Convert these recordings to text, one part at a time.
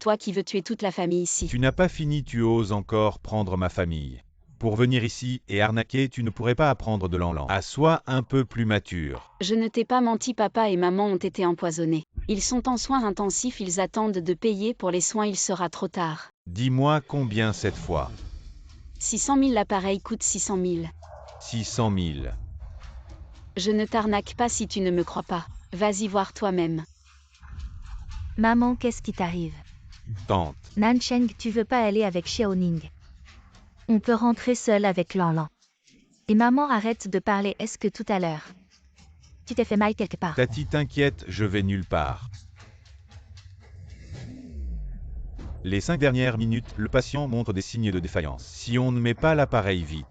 toi qui veux tuer toute la famille ici. Tu n'as pas fini, tu oses encore prendre ma famille. Pour venir ici et arnaquer, tu ne pourrais pas apprendre de Lanlan. À sois un peu plus mature. Je ne t'ai pas menti, papa et maman ont été empoisonnés. Ils sont en soins intensifs, ils attendent de payer pour les soins, il sera trop tard. Dis-moi combien cette fois. 600 000, l'appareil coûte 600 000. 600 000. Je ne t'arnaque pas si tu ne me crois pas. Vas-y voir toi-même. Maman, qu'est-ce qui t'arrive? Tante. Nancheng, tu veux pas aller avec Xiaoning? On peut rentrer seul avec Lanlan. Et maman, arrête de parler, est-ce que tout à l'heure tu t'es fait mal quelque part? Tati, t'inquiète, je vais nulle part. Les 5 dernières minutes, le patient montre des signes de défaillance. Si on ne met pas l'appareil vite.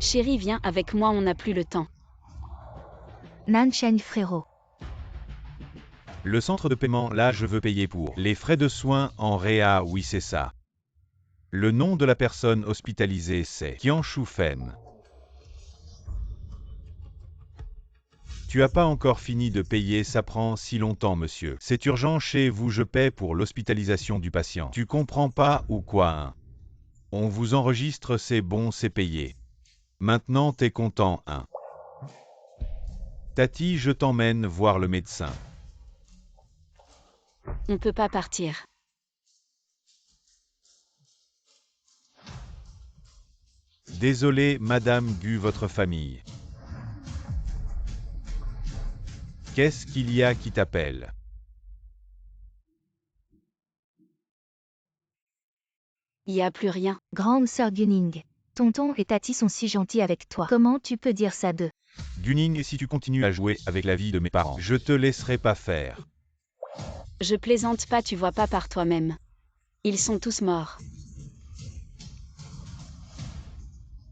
Chérie, viens avec moi, on n'a plus le temps. Nancheng, frérot. Le centre de paiement, là je veux payer pour les frais de soins en réa, oui c'est ça. Le nom de la personne hospitalisée c'est Qian Shufen. Tu as pas encore fini de payer, ça prend si longtemps monsieur. C'est urgent chez vous, je paie pour l'hospitalisation du patient. Tu comprends pas ou quoi hein? On vous enregistre, c'est bon, c'est payé. Maintenant t'es content hein? Tati, je t'emmène voir le médecin. On peut pas partir. Désolé, Madame Gu, votre famille. Qu'est-ce qu'il y a qui t'appelle? Il y a plus rien. Grande sœur Guning. Tonton et Tati sont si gentils avec toi. Comment tu peux dire ça d'eux? Guning, si tu continues à jouer avec la vie de mes parents, je te laisserai pas faire. Je plaisante pas, tu vois pas par toi-même. Ils sont tous morts.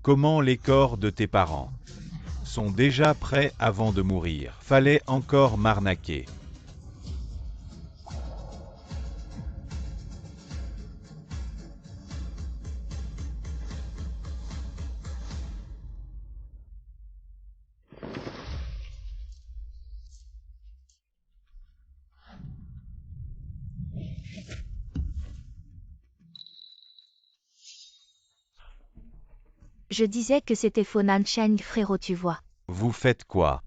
Comment les corps de tes parents sont déjà prêts avant de mourir? Fallait encore m'arnaquer. Je disais que c'était faux Nancheng, frérot, tu vois. Vous faites quoi?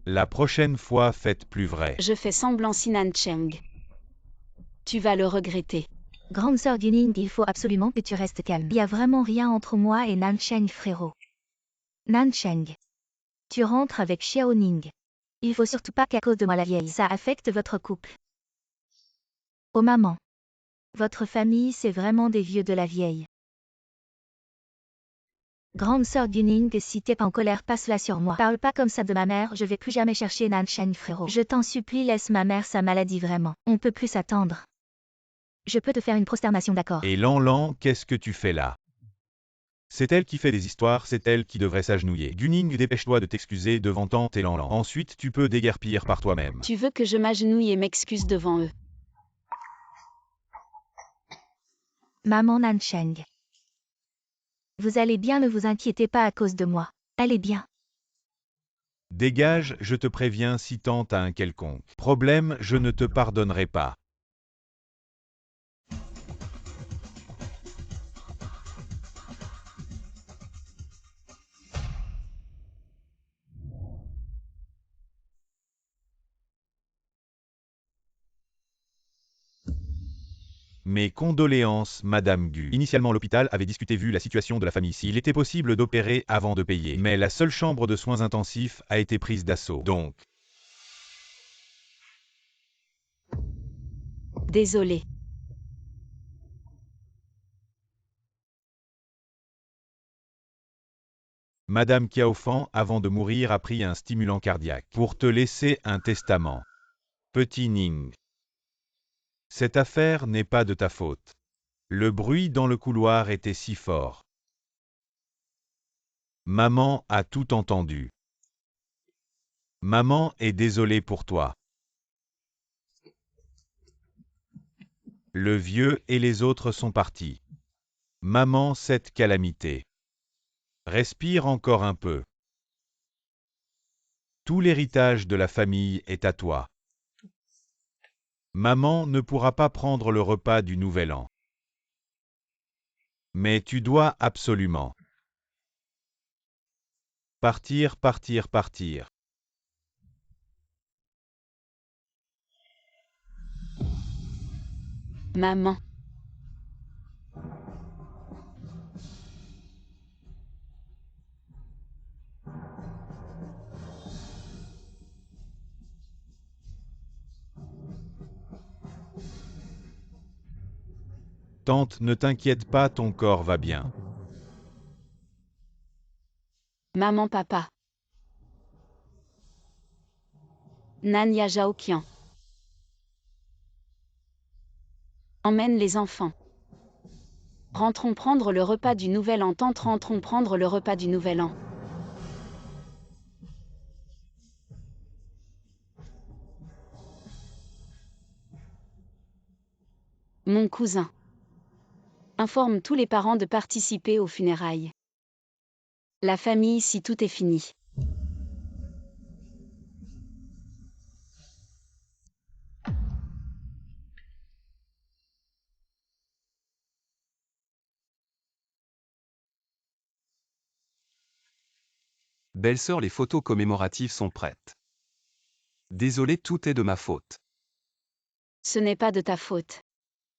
La prochaine fois, faites plus vrai. Je fais semblant, si Nancheng. Tu vas le regretter. Grande sœur Guning, il faut absolument que tu restes calme. Il y a vraiment rien entre moi et Nancheng, frérot. Nancheng. Tu rentres avec Xiaoning. Il faut surtout pas qu'à cause de moi la vieille, ça affecte votre couple. Oh maman. Votre famille, c'est vraiment des vieux de la vieille. Grande sœur Guning, si t'es pas en colère, passe-la sur moi. Parle pas comme ça de ma mère, je vais plus jamais chercher Nancheng, frérot. Je t'en supplie, laisse ma mère sa maladie vraiment. On peut plus s'attendre. Je peux te faire une prosternation, d'accord? Et Lanlan, qu'est-ce que tu fais là? C'est elle qui fait des histoires, c'est elle qui devrait s'agenouiller. Guning, dépêche-toi de t'excuser devant tante et Lanlan. Ensuite, tu peux déguerpir par toi-même. Tu veux que je m'agenouille et m'excuse devant eux? Maman Nancheng. Vous allez bien, ne vous inquiétez pas à cause de moi. Allez bien. Dégage, je te préviens, si tante a un quelconque problème, je ne te pardonnerai pas. Mes condoléances, Madame Gu. Initialement, l'hôpital avait discuté vu la situation de la famille s'il était possible d'opérer avant de payer. Mais la seule chambre de soins intensifs a été prise d'assaut. Donc, Désolé. Madame Qiaofan, avant de mourir, a pris un stimulant cardiaque pour te laisser un testament. Petit Ning. Cette affaire n'est pas de ta faute. Le bruit dans le couloir était si fort. Maman a tout entendu. Maman est désolée pour toi. Le vieux et les autres sont partis. Maman, cette calamité. Respire encore un peu. Tout l'héritage de la famille est à toi. Maman ne pourra pas prendre le repas du Nouvel An. Mais tu dois absolument partir, partir, partir. Maman. Tante, ne t'inquiète pas, ton corps va bien. Maman, papa. Nan Yajaokian. Emmène les enfants. Rentrons prendre le repas du Nouvel An. Tante, rentrons prendre le repas du Nouvel An. Mon cousin. Informe tous les parents de participer aux funérailles. La famille, si tout est fini. Belle-sœur, les photos commémoratives sont prêtes. Désolé, tout est de ma faute. Ce n'est pas de ta faute.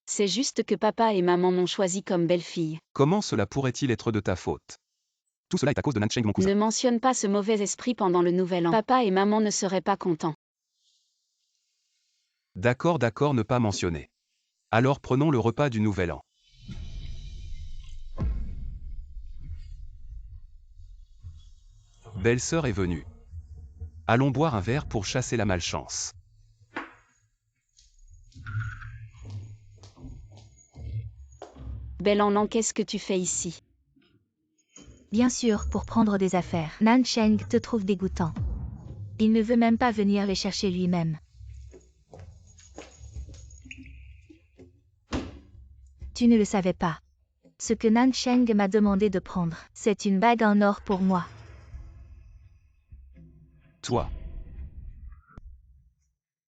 C'est juste que papa et maman m'ont choisi comme belle-fille. Comment cela pourrait-il être de ta faute? Tout cela est à cause de Nancheng, mon cousin. Ne mentionne pas ce mauvais esprit pendant le Nouvel An. Papa et maman ne seraient pas contents. D'accord, d'accord, ne pas mentionner. Alors prenons le repas du Nouvel An. Belle-sœur est venue. Allons boire un verre pour chasser la malchance. Belle An, qu'est-ce que tu fais ici? Bien sûr, pour prendre des affaires. Nancheng te trouve dégoûtant. Il ne veut même pas venir les chercher lui-même. Tu ne le savais pas. Ce que Nancheng m'a demandé de prendre, c'est une bague en or pour moi. Toi,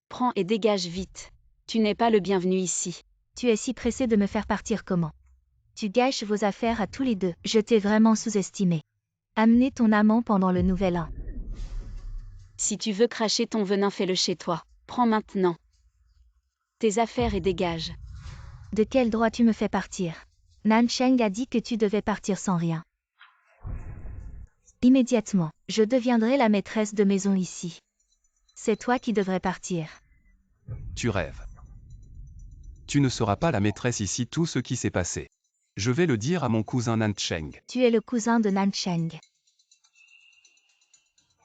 Prends et dégage vite. Tu n'es pas le bienvenu ici. Tu es si pressé de me faire partir comment? Tu gâches vos affaires à tous les deux. Je t'ai vraiment sous-estimé. Amenez ton amant pendant le Nouvel An. Si tu veux cracher ton venin, fais-le chez toi. Prends maintenant tes affaires et dégage. De quel droit tu me fais partir? Nancheng a dit que tu devais partir sans rien. Immédiatement, je deviendrai la maîtresse de maison ici. C'est toi qui devrais partir. tu rêves. Tu ne seras pas la maîtresse ici, tout ce qui s'est passé. Je vais le dire à mon cousin Nancheng. Tu es le cousin de Nancheng.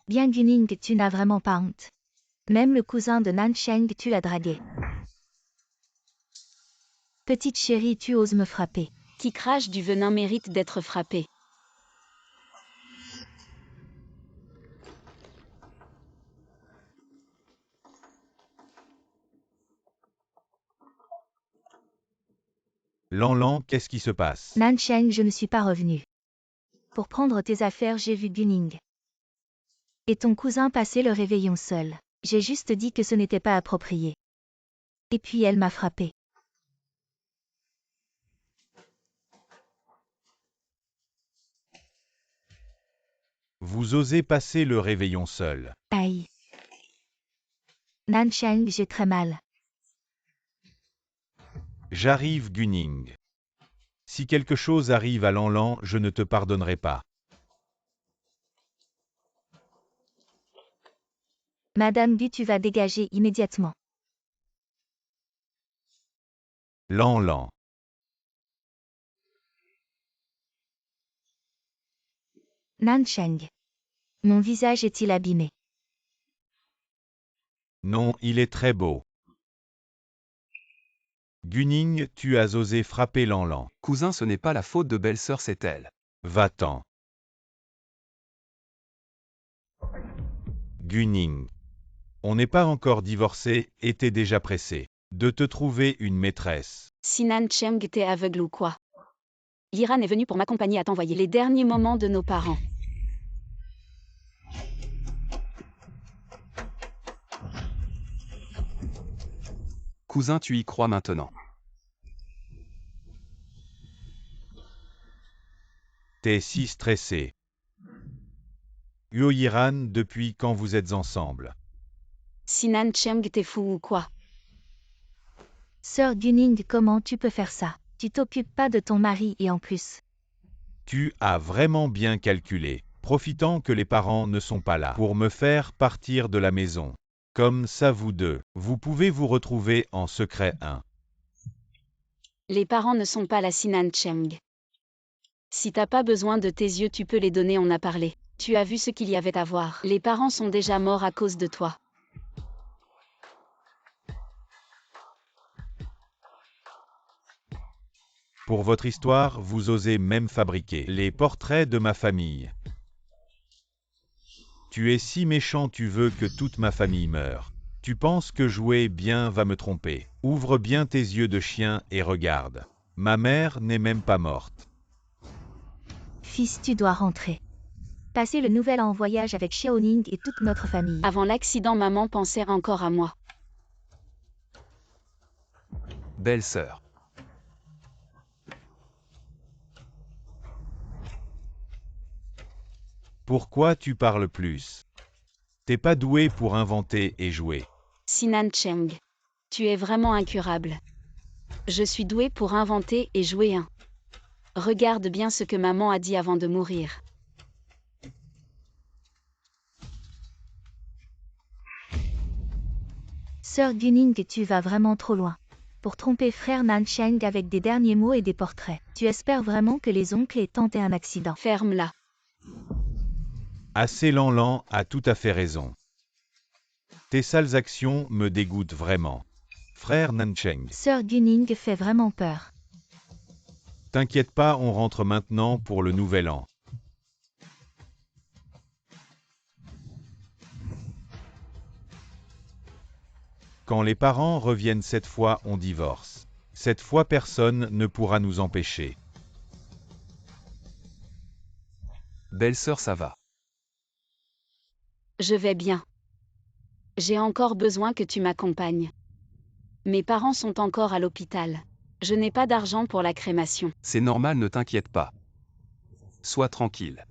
Bien Guning, tu n'as vraiment pas honte. Même le cousin de Nancheng, tu l'as dragué. Petite chérie, tu oses me frapper. Qui crache du venin mérite d'être frappé. Lan, qu'est-ce qui se passe? Nancheng, je ne suis pas revenu. Pour prendre tes affaires, j'ai vu Guning. Et ton cousin passer le réveillon seul. J'ai juste dit que ce n'était pas approprié. Et puis elle m'a frappé. Vous osez passer le réveillon seul. Aïe. Nancheng, j'ai très mal. J'arrive, Guning. Si quelque chose arrive à Lan, je ne te pardonnerai pas. Madame Bu, tu vas dégager immédiatement. Lan. Nancheng. Mon visage est-il abîmé? Non, il est très beau. Guning, tu as osé frapper Lan. Cousin, ce n'est pas la faute de belle-sœur, c'est elle. Va-t'en. Guning. On n'est pas encore divorcé et t'es déjà pressé de te trouver une maîtresse. Si Nancheng t'es aveugle ou quoi? L'Iran est venu pour m'accompagner à t'envoyer les derniers moments de nos parents. Cousin, tu y crois maintenant? T'es si stressé. Huoyiran, depuis quand vous êtes ensemble? Si Nancheng, t'es fou ou quoi? Sœur Guning, comment tu peux faire ça? Tu t'occupes pas de ton mari et en plus. Tu as vraiment bien calculé, profitant que les parents ne sont pas là, pour me faire partir de la maison. Comme ça vous deux, vous pouvez vous retrouver en secret un. Les parents ne sont pas là, si Nancheng. Si t'as pas besoin de tes yeux, tu peux les donner, on a parlé. Tu as vu ce qu'il y avait à voir. Les parents sont déjà morts à cause de toi. Pour votre histoire, vous osez même fabriquer les portraits de ma famille. Tu es si méchant, tu veux que toute ma famille meure. Tu penses que jouer bien va me tromper. Ouvre bien tes yeux de chien et regarde. Ma mère n'est même pas morte. Fils, tu dois rentrer. Passer le nouvel an en voyage avec Xiaoning et toute notre famille. Avant l'accident, maman pensait encore à moi. Belle-sœur. Pourquoi tu parles plus? T'es pas doué pour inventer et jouer. Si Nancheng, tu es vraiment incurable. Je suis douée pour inventer et jouer un. Regarde bien ce que maman a dit avant de mourir. Sœur Guning, tu vas vraiment trop loin. Pour tromper frère Nancheng avec des derniers mots et des portraits. Tu espères vraiment que les oncles aient tenté un accident. Ferme-la. Assez Lanlan a tout à fait raison. Tes sales actions me dégoûtent vraiment. Frère Nancheng. Sœur Guning fait vraiment peur. T'inquiète pas, on rentre maintenant pour le nouvel an. Quand les parents reviennent cette fois, on divorce. Cette fois, personne ne pourra nous empêcher. Belle-sœur, ça va. Je vais bien. J'ai encore besoin que tu m'accompagnes. Mes parents sont encore à l'hôpital. Je n'ai pas d'argent pour la crémation. C'est normal, ne t'inquiète pas. Sois tranquille.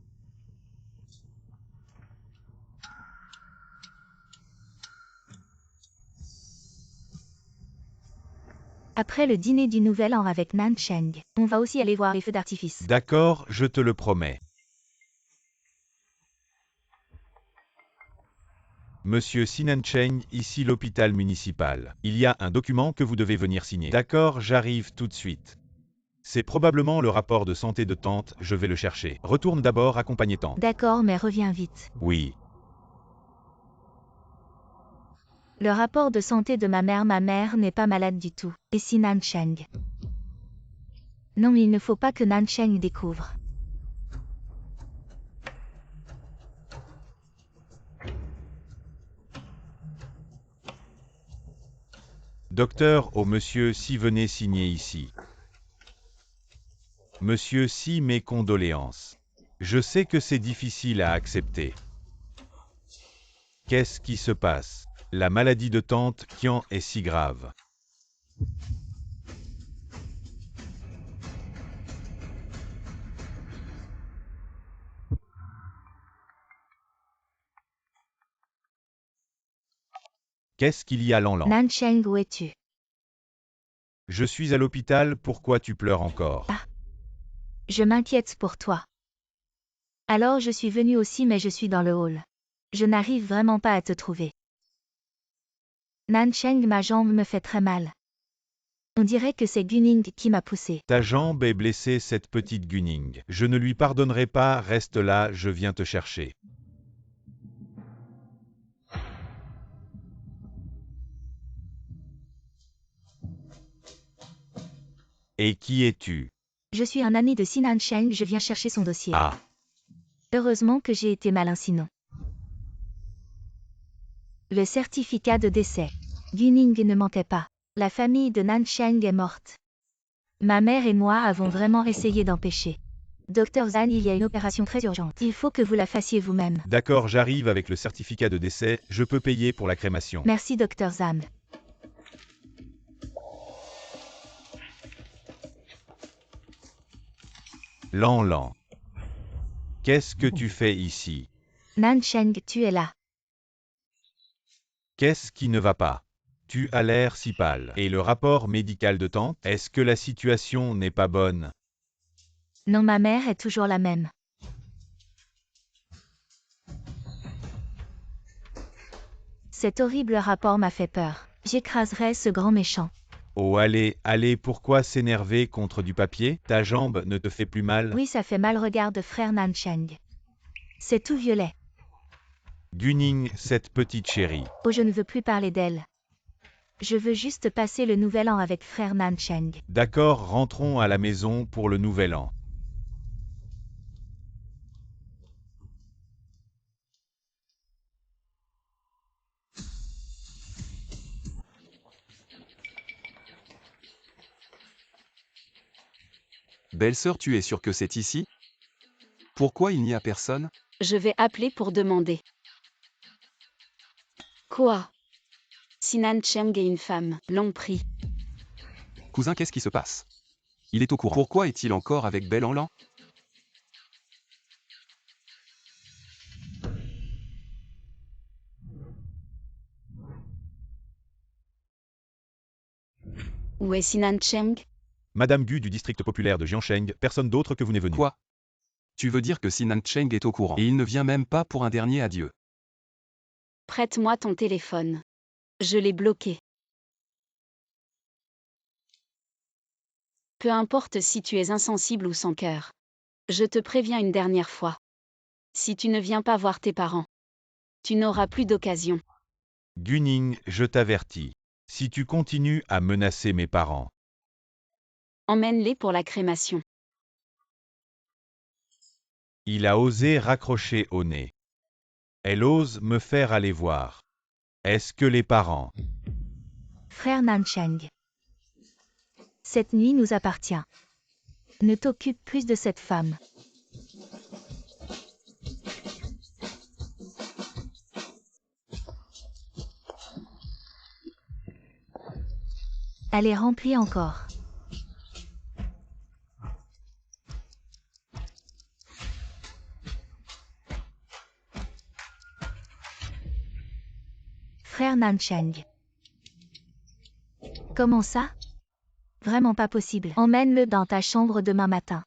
Après le dîner du Nouvel An avec Nancheng, on va aussi aller voir les feux d'artifice. D'accord, je te le promets. Monsieur Sinancheng, ici l'hôpital municipal. Il y a un document que vous devez venir signer. D'accord, j'arrive tout de suite. C'est probablement le rapport de santé de tante, je vais le chercher. Retourne d'abord accompagner tante. D'accord, mais reviens vite. Oui. Le rapport de santé de ma mère n'est pas malade du tout. Et si Nancheng? Non, mais il ne faut pas que Nancheng découvre. Docteur, oh monsieur Si, venez signer ici. Monsieur Si, mes condoléances. Je sais que c'est difficile à accepter. Qu'est-ce qui se passe? La maladie de tante Qian est si grave. Qu'est-ce qu'il y a, Lanlan? Nancheng, où es-tu? Je suis à l'hôpital, pourquoi tu pleures encore? Je m'inquiète pour toi. Alors je suis venue aussi, mais je suis dans le hall. Je n'arrive vraiment pas à te trouver. Nancheng, ma jambe me fait très mal. On dirait que c'est Guning qui m'a poussé. Ta jambe est blessée, cette petite Guning. Je ne lui pardonnerai pas, reste là, je viens te chercher. Et qui es-tu? Je suis un ami de Si Nancheng, je viens chercher son dossier. Ah, Heureusement que j'ai été malin sinon. Le certificat de décès. Guning ne mentait pas. La famille de Nancheng est morte. Ma mère et moi avons vraiment essayé d'empêcher. Docteur Zhan, il y a une opération très urgente. Il faut que vous la fassiez vous-même. d'accord, j'arrive avec le certificat de décès, je peux payer pour la crémation. Merci Docteur Zhan. Lan Lan. Qu'est-ce que tu fais ici? Nancheng, tu es là. Qu'est-ce qui ne va pas? Tu as l'air si pâle. Et le rapport médical de tante? Est-ce que la situation n'est pas bonne? Non, ma mère est toujours la même. Cet horrible rapport m'a fait peur. J'écraserai ce grand méchant. Oh allez, allez, pourquoi s'énerver contre du papier? Ta jambe ne te fait plus mal? Oui, ça fait mal, regarde frère Nancheng. C'est tout violet. Guning, cette petite chérie. Oh, je ne veux plus parler d'elle. Je veux juste passer le nouvel an avec frère Nancheng. D'accord, rentrons à la maison pour le nouvel an. Belle-sœur, tu es sûre que c'est ici? Pourquoi il n'y a personne? Je vais appeler pour demander. Quoi? Sinan Cheng et une femme l'ont pris. Cousin, qu'est-ce qui se passe? Il est au courant. Pourquoi est-il encore avec Belle en Lan? Où est Sinan Cheng? Madame Gu du district populaire de Jiansheng, personne d'autre que vous n'est venu. Quoi? Tu veux dire que Sinan Cheng est au courant et il ne vient même pas pour un dernier adieu? Prête-moi ton téléphone. Je l'ai bloqué. Peu importe si tu es insensible ou sans cœur. Je te préviens une dernière fois. Si tu ne viens pas voir tes parents, tu n'auras plus d'occasion. Guning, je t'avertis. Si tu continues à menacer mes parents, Emmène-les pour la crémation. il a osé raccrocher au nez. Elle ose me faire aller voir. Est-ce que les parents? Frère Nancheng. Cette nuit nous appartient. Ne t'occupe plus de cette femme. Elle est remplie encore. Frère Nancheng. Comment ça? Vraiment pas possible. Emmène-le dans ta chambre demain matin.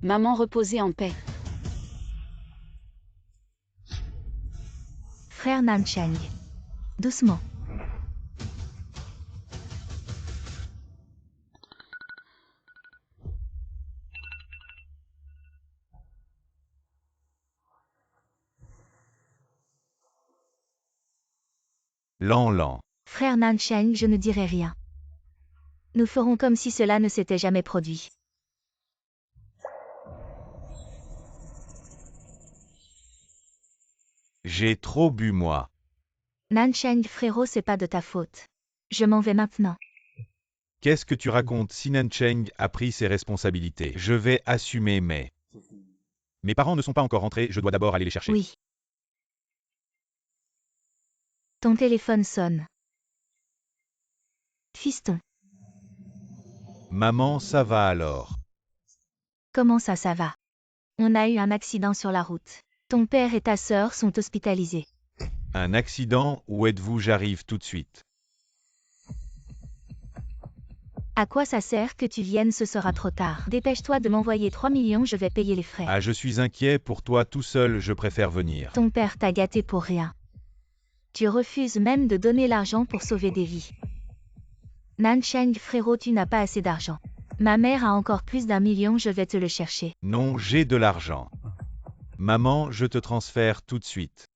Maman reposez en paix. Frère Nancheng. Doucement. Lan Lan. Frère Nancheng, je ne dirai rien. Nous ferons comme si cela ne s'était jamais produit. J'ai trop bu moi. Nancheng frérot, c'est pas de ta faute. Je m'en vais maintenant. Qu'est-ce que tu racontes? Sinan Cheng a pris ses responsabilités. Je vais assumer mais... Mes parents ne sont pas encore rentrés, je dois d'abord aller les chercher. Oui. Ton téléphone sonne. Fiston, Maman, ça va alors? comment ça va? On a eu un accident sur la route. Ton père et ta sœur sont hospitalisés. Un accident? Où êtes-vous? J'arrive tout de suite. À quoi ça sert que tu viennes, ce sera trop tard. Dépêche-toi de m'envoyer 3 millions, je vais payer les frais. Ah, je suis inquiet pour toi tout seul, je préfère venir. Ton père t'a gâté pour rien. Tu refuses même de donner l'argent pour sauver des vies. Nancheng frérot, tu n'as pas assez d'argent. Ma mère a encore plus d'1 million, je vais te le chercher. Non, j'ai de l'argent. Maman, je te transfère tout de suite.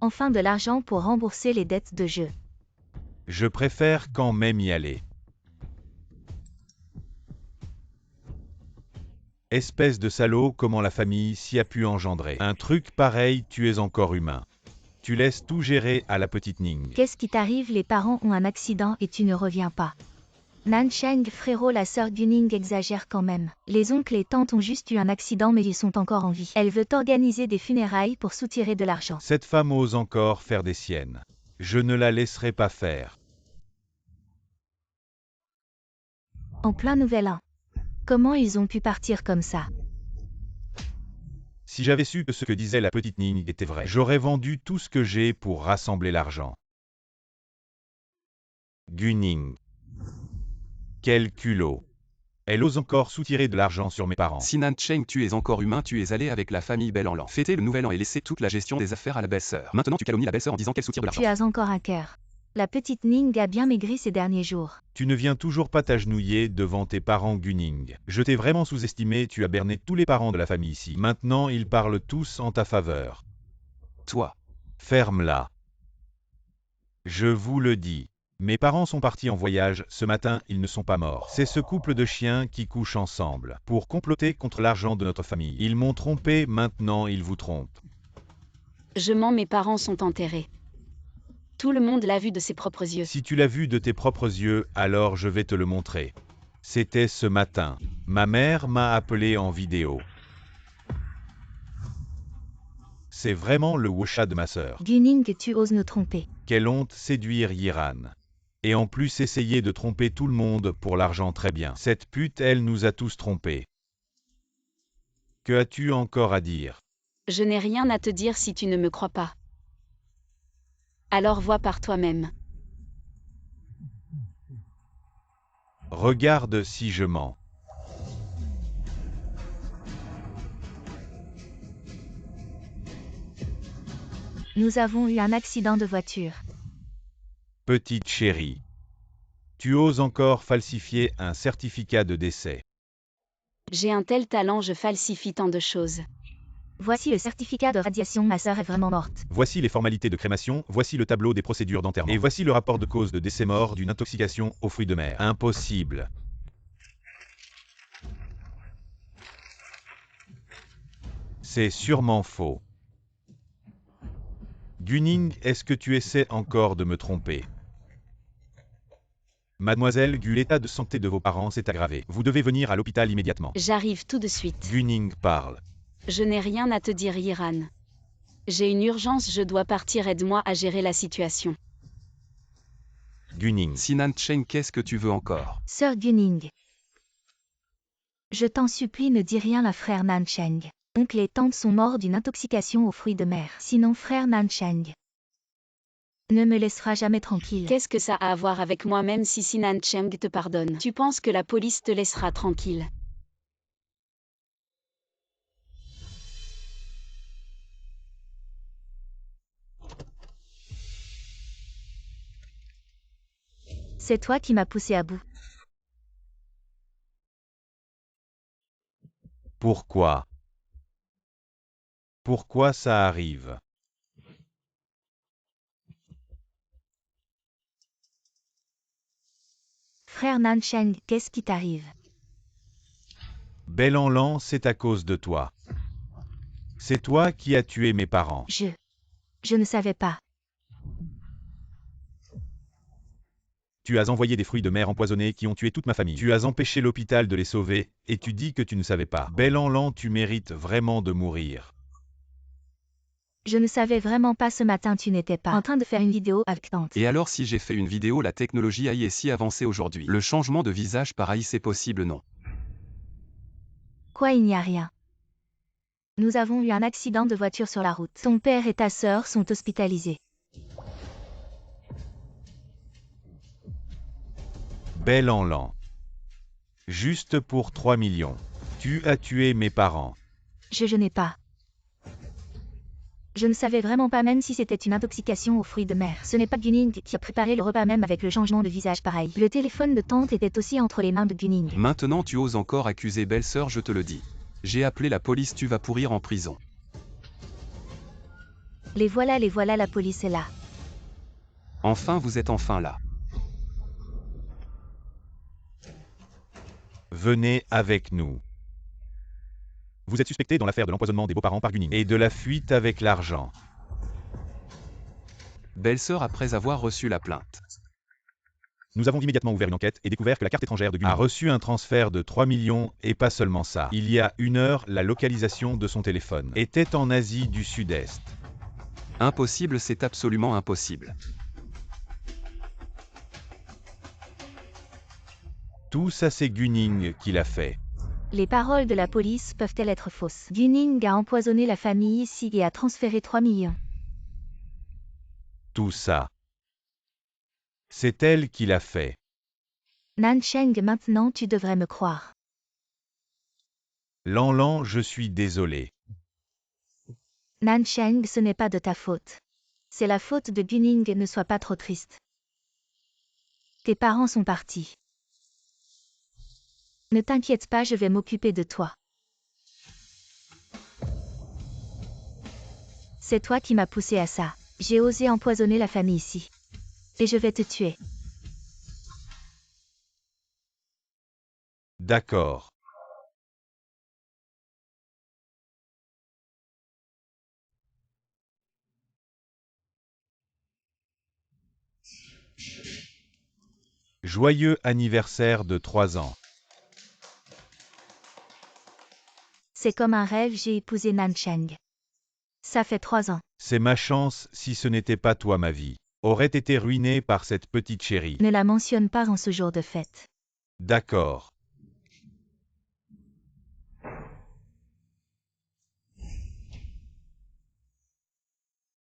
enfin de l'argent pour rembourser les dettes de jeu. Je préfère quand même y aller. Espèce de salaud, comment la famille s'y a pu engendrer. Un truc pareil, tu es encore humain. Tu laisses tout gérer à la petite Ning. Qu'est-ce qui t'arrive? Les parents ont un accident et tu ne reviens pas. Nancheng, frérot, la sœur Guning exagère quand même. Les oncles et tantes ont juste eu un accident mais ils sont encore en vie. Elle veut organiser des funérailles pour soutirer de l'argent. Cette femme ose encore faire des siennes. Je ne la laisserai pas faire. En plein nouvel an. Comment ils ont pu partir comme ça? Si j'avais su que ce que disait la petite Ning était vrai, j'aurais vendu tout ce que j'ai pour rassembler l'argent. Guning. Quel culot. Elle ose encore soutirer de l'argent sur mes parents. Si Nancheng, tu es encore humain, tu es allé avec la famille Bel en l'an. Fêter le nouvel an et laisser toute la gestion des affaires à la belle-sœur. Maintenant tu calomnies la belle-sœur en disant qu'elle soutire de l'argent. Tu as encore un cœur. La petite Ning a bien maigri ces derniers jours. Tu ne viens toujours pas t'agenouiller devant tes parents Guning. Je t'ai vraiment sous-estimé, tu as berné tous les parents de la famille ici. Maintenant ils parlent tous en ta faveur. Toi. Ferme-la. Je vous le dis. Mes parents sont partis en voyage, ce matin ils ne sont pas morts. C'est ce couple de chiens qui couchent ensemble, pour comploter contre l'argent de notre famille. Ils m'ont trompé, maintenant ils vous trompent. Je mens, mes parents sont enterrés. Tout le monde l'a vu de ses propres yeux. Si tu l'as vu de tes propres yeux, alors je vais te le montrer. C'était ce matin. Ma mère m'a appelé en vidéo. C'est vraiment le Wosha de ma sœur. Guning, tu oses nous tromper. Quelle honte séduire Yiran. Et en plus essayer de tromper tout le monde pour l'argent, très bien. Cette pute, elle nous a tous trompés. Que as-tu encore à dire? Je n'ai rien à te dire si tu ne me crois pas. Alors vois par toi-même. Regarde si je mens. Nous avons eu un accident de voiture. Petite chérie. Tu oses encore falsifier un certificat de décès. J'ai un tel talent, je falsifie tant de choses. Voici le certificat de radiation, ma sœur est vraiment morte. Voici les formalités de crémation, voici le tableau des procédures d'enterrement. Et voici le rapport de cause de décès mort d'une intoxication aux fruits de mer. Impossible. C'est sûrement faux. Guning, est-ce que tu essaies encore de me tromper? Mademoiselle Gu, l'état de santé de vos parents s'est aggravé. Vous devez venir à l'hôpital immédiatement. J'arrive tout de suite. Guning parle. Je n'ai rien à te dire, Yiran. J'ai une urgence, je dois partir, aide-moi à gérer la situation. Guning. Si Nancheng, qu'est-ce que tu veux encore? Sœur Guning. Je t'en supplie, ne dis rien à frère Nancheng. Oncle et tante sont morts d'une intoxication aux fruits de mer. Sinon frère Nancheng ne me laissera jamais tranquille. Qu'est-ce que ça a à voir avec moi? Même si Sinan Cheng te pardonne, tu penses que la police te laissera tranquille? C'est toi qui m'as poussé à bout. Pourquoi? Pourquoi ça arrive? Frère Nancheng, qu'est-ce qui t'arrive? Bel en l'an, c'est à cause de toi. C'est toi qui as tué mes parents. Je ne savais pas. Tu as envoyé des fruits de mer empoisonnés qui ont tué toute ma famille. Tu as empêché l'hôpital de les sauver, et tu dis que tu ne savais pas. Bel en l'an, tu mérites vraiment de mourir. Je ne savais vraiment pas, ce matin tu n'étais pas en train de faire une vidéo avec tante. Et alors si j'ai fait une vidéo, la technologie AI est si avancée aujourd'hui. Le changement de visage pareil, c'est possible, non? Quoi, il n'y a rien. Nous avons eu un accident de voiture sur la route. Ton père et ta sœur sont hospitalisés. Bel en l'an. Juste pour 3 millions. Tu as tué mes parents. Je n'ai pas. Je ne savais vraiment pas, même si c'était une intoxication aux fruits de mer. Ce n'est pas Guning qui a préparé le repas, même avec le changement de visage pareil. Le téléphone de tante était aussi entre les mains de Guning. Maintenant tu oses encore accuser belle-sœur, je te le dis. J'ai appelé la police, tu vas pourrir en prison. Les voilà, la police est là. Enfin, vous êtes enfin là. Venez avec nous. Vous êtes suspecté dans l'affaire de l'empoisonnement des beaux-parents par Gunning et de la fuite avec l'argent. Belle-sœur, après avoir reçu la plainte. Nous avons immédiatement ouvert une enquête et découvert que la carte étrangère de Gunning a reçu un transfert de 3 millions et pas seulement ça. Il y a 1 heure, la localisation de son téléphone était en Asie du Sud-Est. Impossible, c'est absolument impossible. Tout ça c'est Gunning qui l'a fait. Les paroles de la police peuvent-elles être fausses? Gunning a empoisonné la famille ici et a transféré 3 millions. Tout ça. C'est elle qui l'a fait. Nancheng, maintenant tu devrais me croire. Lan, je suis désolé. Nancheng, ce n'est pas de ta faute. C'est la faute de Gunning, ne sois pas trop triste. Tes parents sont partis. Ne t'inquiète pas, je vais m'occuper de toi. C'est toi qui m'as poussé à ça. J'ai osé empoisonner la famille ici. Et je vais te tuer. D'accord. Joyeux anniversaire de 3 ans. C'est comme un rêve, j'ai épousé Nancheng. Ça fait 3 ans. C'est ma chance, si ce n'était pas toi ma vie aurait été ruinée par cette petite chérie. Ne la mentionne pas en ce jour de fête. D'accord.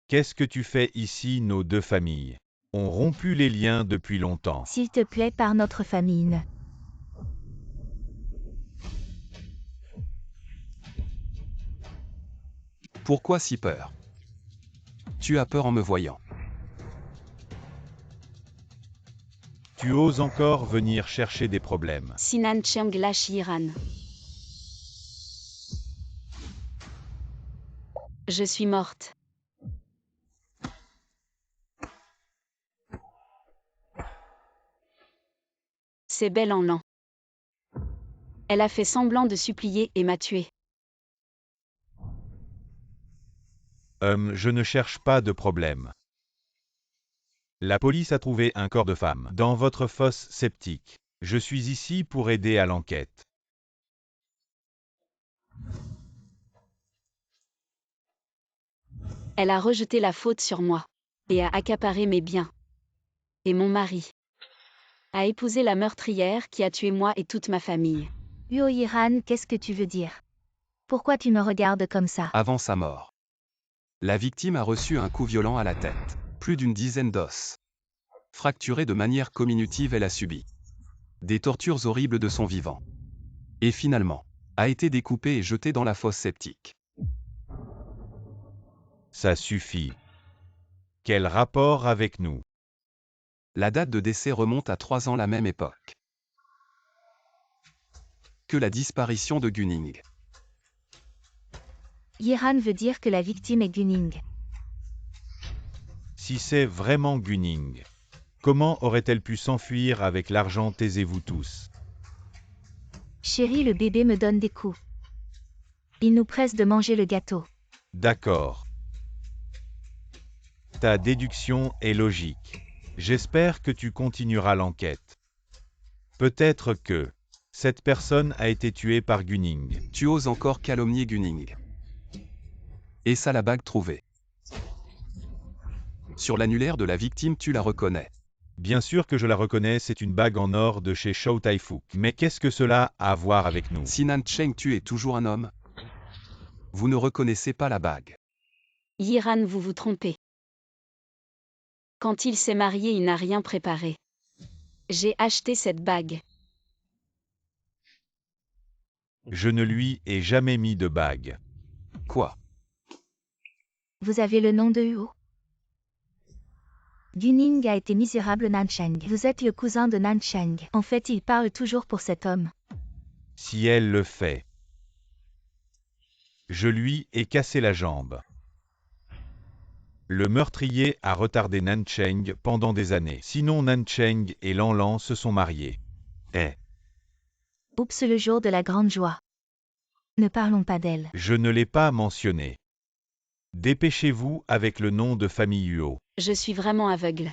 Qu'est-ce que tu fais ici? Nos deux familles ont rompu les liens depuis longtemps. S'il te plaît, par notre famille, ne. Pourquoi si peur? Tu as peur en me voyant. Tu oses encore venir chercher des problèmes. Si Nancheng lâche Yiran. Je suis morte. C'est Belle en Lan. Elle a fait semblant de supplier et m'a tué. Je ne cherche pas de problème. La police a trouvé un corps de femme dans votre fosse septique. Je suis ici pour aider à l'enquête. Elle a rejeté la faute sur moi. Et a accaparé mes biens. Et mon mari. A épousé la meurtrière qui a tué moi et toute ma famille. Huo Yiran, qu'est-ce que tu veux dire? Pourquoi tu me regardes comme ça? Avant sa mort. La victime a reçu un coup violent à la tête. Plus d'une dizaine d'os. Fracturés de manière comminutive, elle a subi des tortures horribles de son vivant. Et finalement, a été découpée et jetée dans la fosse septique. Ça suffit. Quel rapport avec nous? La date de décès remonte à 3 ans, la même époque que la disparition de Gunning. Yiran veut dire que la victime est Gunning. Si c'est vraiment Gunning, comment aurait-elle pu s'enfuir avec l'argent? Taisez-vous tous. Chérie, le bébé me donne des coups. Il nous presse de manger le gâteau. D'accord. Ta déduction est logique. J'espère que tu continueras l'enquête. Peut-être que cette personne a été tuée par Gunning. Tu oses encore calomnier Gunning. Et ça, la bague trouvée sur l'annulaire de la victime, tu la reconnais. Bien sûr que je la reconnais, c'est une bague en or de chez Shou Taifuk. Mais qu'est-ce que cela a à voir avec nous? Si Nancheng, tu es toujours un homme, vous ne reconnaissez pas la bague. Yiran, vous vous trompez. Quand il s'est marié, il n'a rien préparé. J'ai acheté cette bague. Je ne lui ai jamais mis de bague. Quoi? Vous avez le nom de Huo? Gunning a été misérable Nancheng. Vous êtes le cousin de Nancheng. En fait, il parle toujours pour cet homme. Si elle le fait, je lui ai cassé la jambe. Le meurtrier a retardé Nancheng pendant des années. Sinon Nancheng et Lanlan se sont mariés. Oups, le jour de la grande joie. Ne parlons pas d'elle. Je ne l'ai pas mentionné. Dépêchez-vous avec le nom de famille Huo. Je suis vraiment aveugle.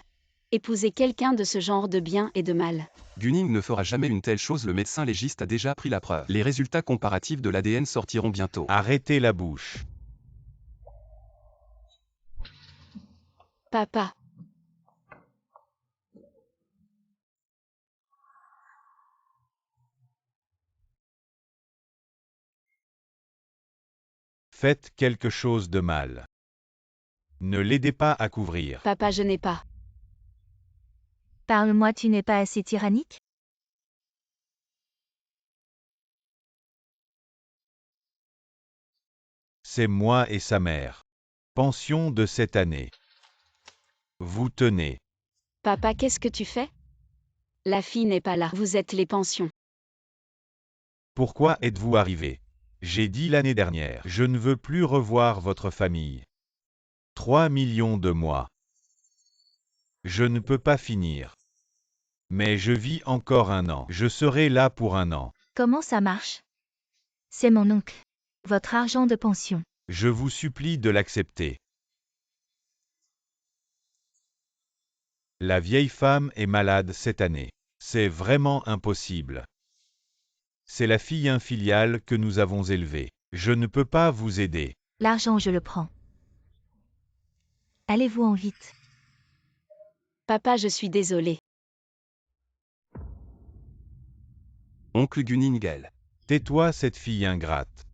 Épouser quelqu'un de ce genre de bien et de mal. Gunning ne fera jamais une telle chose, le médecin légiste a déjà pris la preuve. Les résultats comparatifs de l'ADN sortiront bientôt. Arrêtez la bouche. Papa. Faites quelque chose de mal. Ne l'aidez pas à couvrir. Papa, je n'ai pas. Parle-moi, tu n'es pas assez tyrannique? C'est moi et sa mère. Pension de cette année. Vous tenez. Papa, qu'est-ce que tu fais? La fille n'est pas là. Vous êtes les pensions. Pourquoi êtes-vous arrivé? J'ai dit l'année dernière. Je ne veux plus revoir votre famille. 3 millions de mois. Je ne peux pas finir. Mais je vis encore 1 an. Je serai là pour 1 an. Comment ça marche? C'est mon oncle. Votre argent de pension. Je vous supplie de l'accepter. La vieille femme est malade cette année. C'est vraiment impossible. C'est la fille infiliale que nous avons élevée. Je ne peux pas vous aider. L'argent, je le prends. Allez-vous-en vite. Papa, je suis désolée. Oncle Gunning, elle. Tais-toi, cette fille ingrate.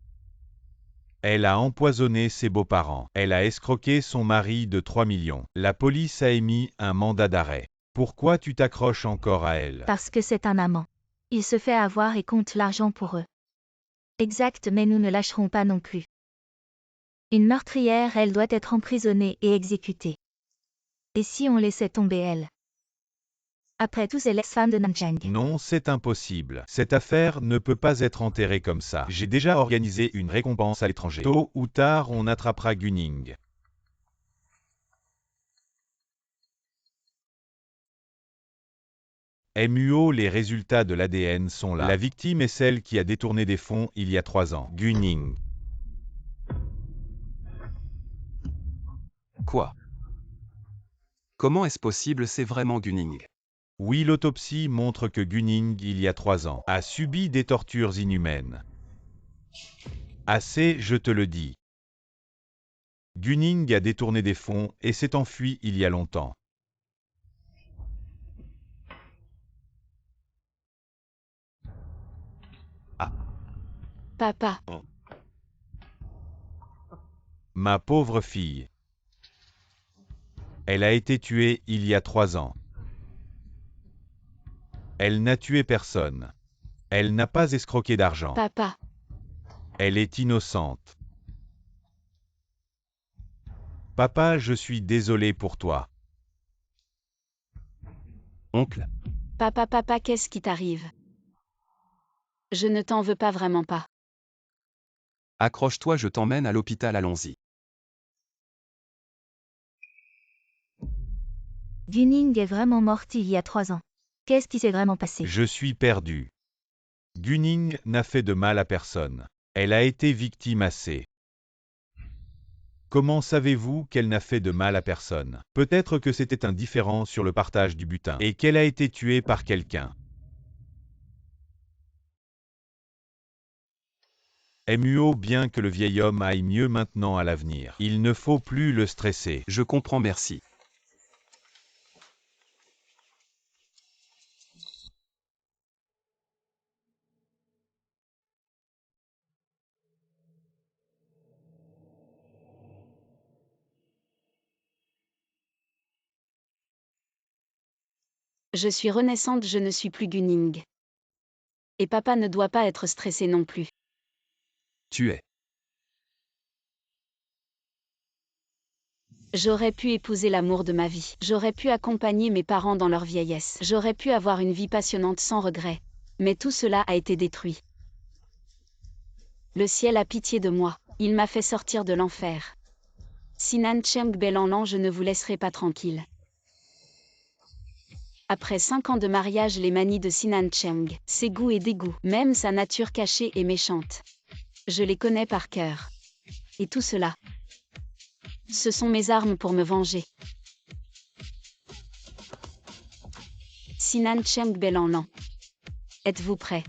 Elle a empoisonné ses beaux-parents. Elle a escroqué son mari de 3 millions. La police a émis un mandat d'arrêt. Pourquoi tu t'accroches encore à elle? Parce que c'est un amant. Il se fait avoir et compte l'argent pour eux. Exact, mais nous ne lâcherons pas non plus. Une meurtrière, elle doit être emprisonnée et exécutée. Et si on laissait tomber elle? Après tout, c'est l'ex-femme de Nancheng. Non, c'est impossible. Cette affaire ne peut pas être enterrée comme ça. J'ai déjà organisé une récompense à l'étranger. Tôt ou tard, on attrapera Gunning. MUO, les résultats de l'ADN sont là. La victime est celle qui a détourné des fonds il y a 3 ans. Gunning. Quoi? Comment est-ce possible? C'est vraiment Gunning. Oui, l'autopsie montre que Gunning, il y a 3 ans, a subi des tortures inhumaines. Assez, je te le dis. Gunning a détourné des fonds et s'est enfui il y a longtemps. Papa. Ma pauvre fille. Elle a été tuée il y a 3 ans. Elle n'a tué personne. Elle n'a pas escroqué d'argent. Papa. Elle est innocente. Papa, je suis désolé pour toi. Oncle. Papa, qu'est-ce qui t'arrive? Je ne t'en veux pas vraiment pas. Accroche-toi, je t'emmène à l'hôpital, allons-y. Gunning est vraiment morte il y a 3 ans. Qu'est-ce qui s'est vraiment passé? Je suis perdu. Gunning n'a fait de mal à personne. Elle a été victime assez. Comment savez-vous qu'elle n'a fait de mal à personne? Peut-être que c'était un différend sur le partage du butin et qu'elle a été tuée par quelqu'un. MUO, bien que le vieil homme aille mieux maintenant à l'avenir, il ne faut plus le stresser. Je comprends, merci. Je suis renaissante, je ne suis plus Gunning. Et papa ne doit pas être stressé non plus. Tu es. J'aurais pu épouser l'amour de ma vie. J'aurais pu accompagner mes parents dans leur vieillesse. J'aurais pu avoir une vie passionnante sans regret. Mais tout cela a été détruit. Le ciel a pitié de moi. Il m'a fait sortir de l'enfer. Sinan Cheng Belanlan, je ne vous laisserai pas tranquille. Après 5 ans de mariage, les manies de Sinan Cheng, ses goûts et dégoûts, même sa nature cachée et méchante. Je les connais par cœur. Et tout cela, ce sont mes armes pour me venger. Sinan Cheng Belanlan. Êtes-vous prêt?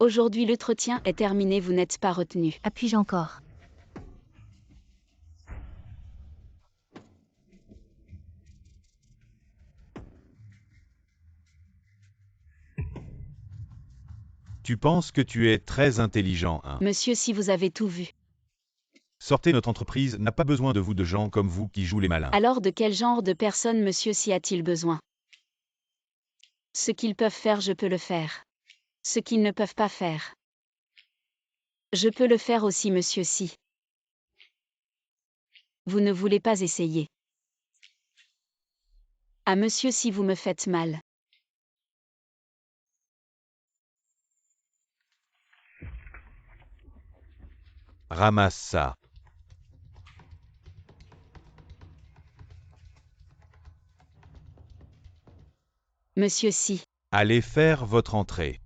Aujourd'hui l'entretien est terminé, vous n'êtes pas retenu. Appuie-je encore? Tu penses que tu es très intelligent, hein? Monsieur, si vous avez tout vu. Sortez, notre entreprise n'a pas besoin de vous, de gens comme vous qui jouent les malins. Alors de quel genre de personne monsieur si a-t-il besoin? Ce qu'ils peuvent faire, je peux le faire. Ce qu'ils ne peuvent pas faire, je peux le faire aussi monsieur si. Vous ne voulez pas essayer. Ah monsieur, si vous me faites mal. Ramasse ça. Monsieur si. Allez faire votre entrée.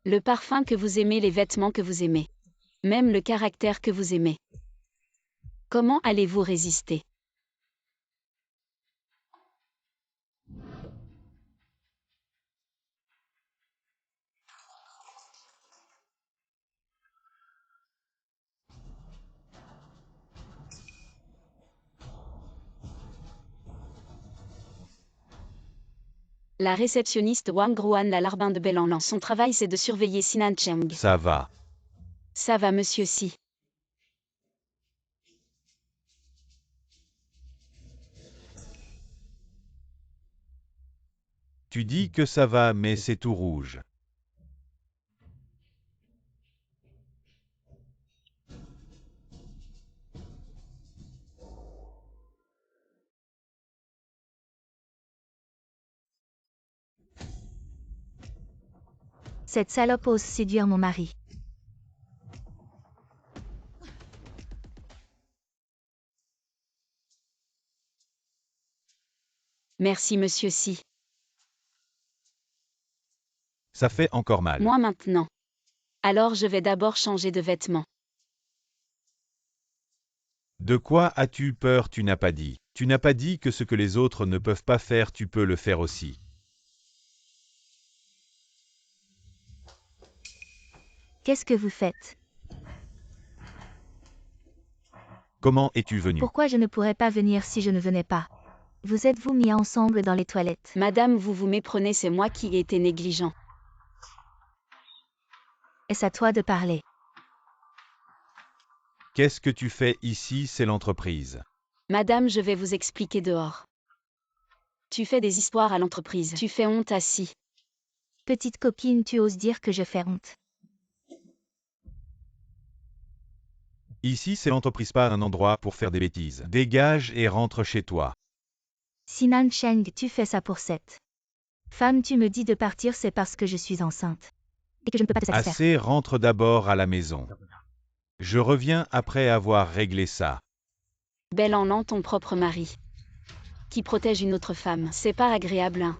Le parfum que vous aimez, les vêtements que vous aimez. Même le caractère que vous aimez. Comment allez-vous résister? La réceptionniste Wang Ruan, la larbin de Belanlan. Son travail c'est de surveiller Sinan Cheng. Ça va. Ça va monsieur si. Tu dis que ça va, mais c'est tout rouge. Cette salope ose séduire mon mari. Merci monsieur si. Ça fait encore mal. Moi maintenant. Alors je vais d'abord changer de vêtements. De quoi as-tu peur? Tu n'as pas dit. Tu n'as pas dit que ce que les autres ne peuvent pas faire, tu peux le faire aussi. Qu'est-ce que vous faites? Comment es-tu venu? Pourquoi je ne pourrais pas venir si je ne venais pas? Vous êtes-vous mis ensemble dans les toilettes? Madame, vous vous méprenez, c'est moi qui ai été négligent. Est-ce à toi de parler? Qu'est-ce que tu fais ici? C'est l'entreprise. Madame, je vais vous expliquer dehors. Tu fais des histoires à l'entreprise. Tu fais honte à si. Petite coquine, tu oses dire que je fais honte. Ici, c'est l'entreprise, pas un endroit pour faire des bêtises. Dégage et rentre chez toi. Sinan Cheng, tu fais ça pour cette femme, tu me dis de partir, c'est parce que je suis enceinte. Et que je ne peux pas te satisfaire. Assez, rentre d'abord à la maison. Je reviens après avoir réglé ça. Belanlan, ton propre mari. Qui protège une autre femme. C'est pas agréable, hein.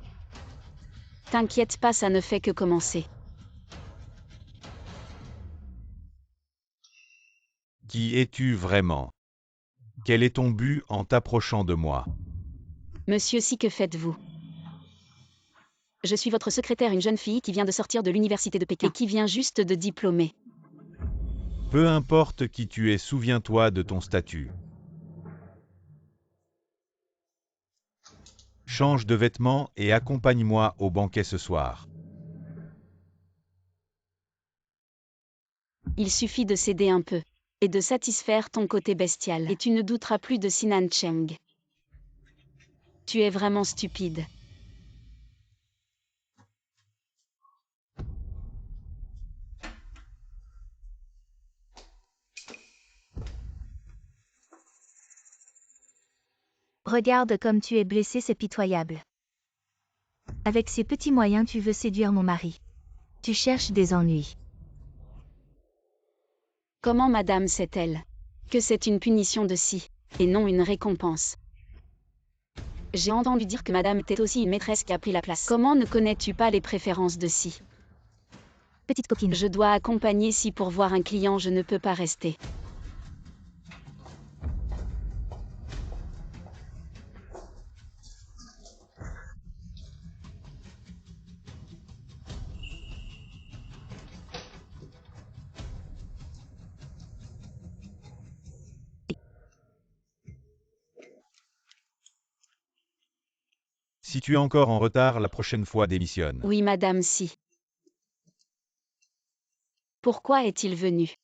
T'inquiète pas, ça ne fait que commencer. Qui es-tu vraiment? Quel est ton but en t'approchant de moi? Monsieur si, que faites-vous? Je suis votre secrétaire, une jeune fille qui vient de sortir de l'université de Pékin et qui vient juste de diplômer. Peu importe qui tu es, souviens-toi de ton statut. Change de vêtements et accompagne-moi au banquet ce soir. Il suffit de céder un peu. Et de satisfaire ton côté bestial. Et tu ne douteras plus de Sinan Cheng. Tu es vraiment stupide. Regarde comme tu es blessé, c'est pitoyable. Avec ces petits moyens tu veux séduire mon mari. Tu cherches des ennuis. Comment madame sait-elle que c'est une punition de Si, et non une récompense? J'ai entendu dire que madame était aussi une maîtresse qui a pris la place. Comment ne connais-tu pas les préférences de Si? Petite coquine. Je dois accompagner Si pour voir un client, je ne peux pas rester. Si tu es encore en retard, la prochaine fois démissionne. Oui madame Si. Pourquoi est-il venu?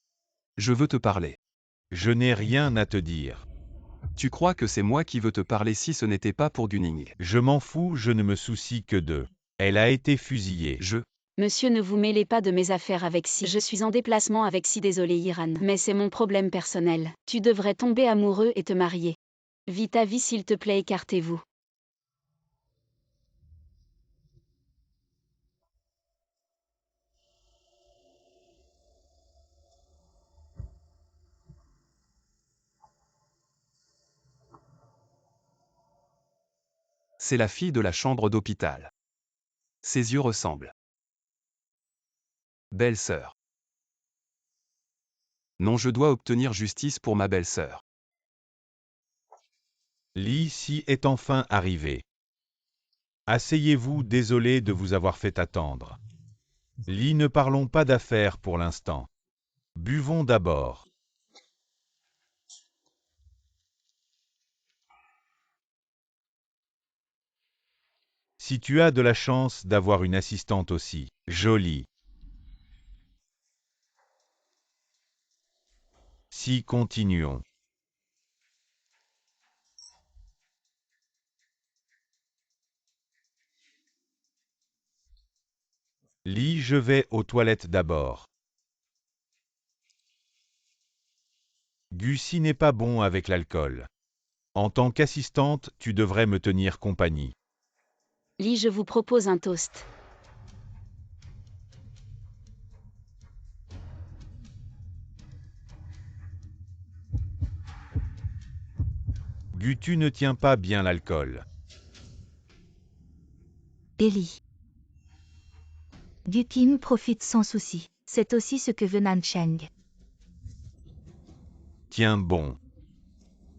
Je veux te parler. Je n'ai rien à te dire. Tu crois que c'est moi qui veux te parler si ce n'était pas pour Gunning? Je m'en fous, je ne me soucie que de. Elle a été fusillée. Monsieur, ne vous mêlez pas de mes affaires avec Si. Je suis en déplacement avec Si, désolé Iran, mais c'est mon problème personnel. Tu devrais tomber amoureux et te marier. Vis ta vie s'il te plaît, écartez-vous. C'est la fille de la chambre d'hôpital. Ses yeux ressemblent. Belle-sœur. Non, je dois obtenir justice pour ma belle-sœur. Lee Si est enfin arrivé. Asseyez-vous, désolé de vous avoir fait attendre. Lee, ne parlons pas d'affaires pour l'instant. Buvons d'abord. Si tu as de la chance d'avoir une assistante aussi jolie. Si, continuons. Lee, je vais aux toilettes d'abord. Gussie n'est pas bon avec l'alcool. En tant qu'assistante, tu devrais me tenir compagnie. Lee, je vous propose un toast. Gu, tu ne tiens pas bien l'alcool. Ellie. Du Kim profite sans souci. C'est aussi ce que veut Nancheng. Tiens bon.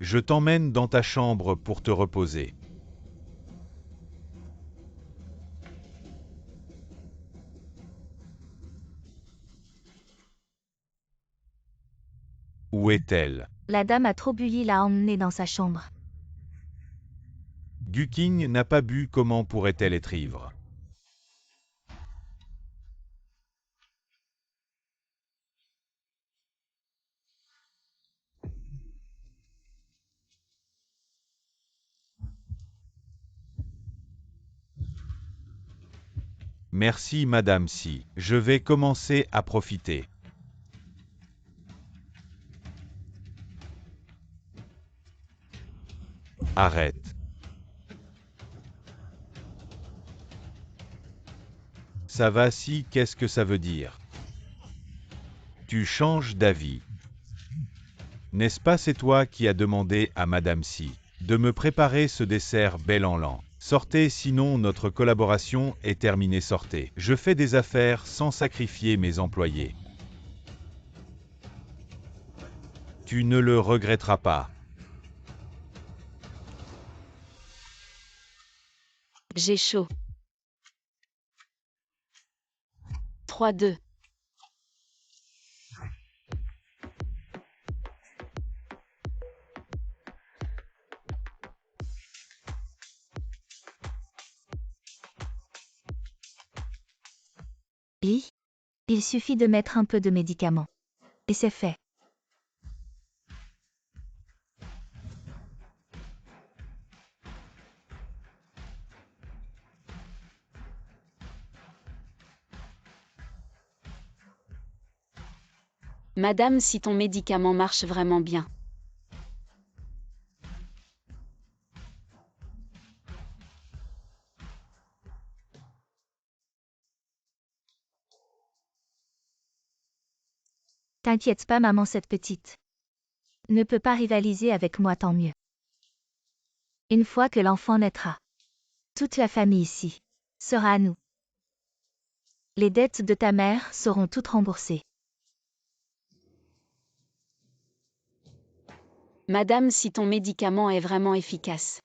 Je t'emmène dans ta chambre pour te reposer. Où est-elle? La dame a trop bu, l'a emmenée dans sa chambre. Gu King n'a pas bu, comment pourrait-elle être ivre? Merci Madame Si, je vais commencer à profiter. Arrête. Ça va Si, qu'est-ce que ça veut dire? Tu changes d'avis. N'est-ce pas, c'est toi qui as demandé à Madame Si de me préparer ce dessert bel en l'an. Sortez, sinon notre collaboration est terminée, sortez. Je fais des affaires sans sacrifier mes employés. Tu ne le regretteras pas. J'ai chaud. 3-2. Lee. Il suffit de mettre un peu de médicament. Et c'est fait. Madame, si ton médicament marche vraiment bien. T'inquiète pas maman, cette petite ne peut pas rivaliser avec moi, tant mieux. Une fois que l'enfant naîtra, toute la famille ici sera à nous. Les dettes de ta mère seront toutes remboursées. Madame, si ton médicament est vraiment efficace.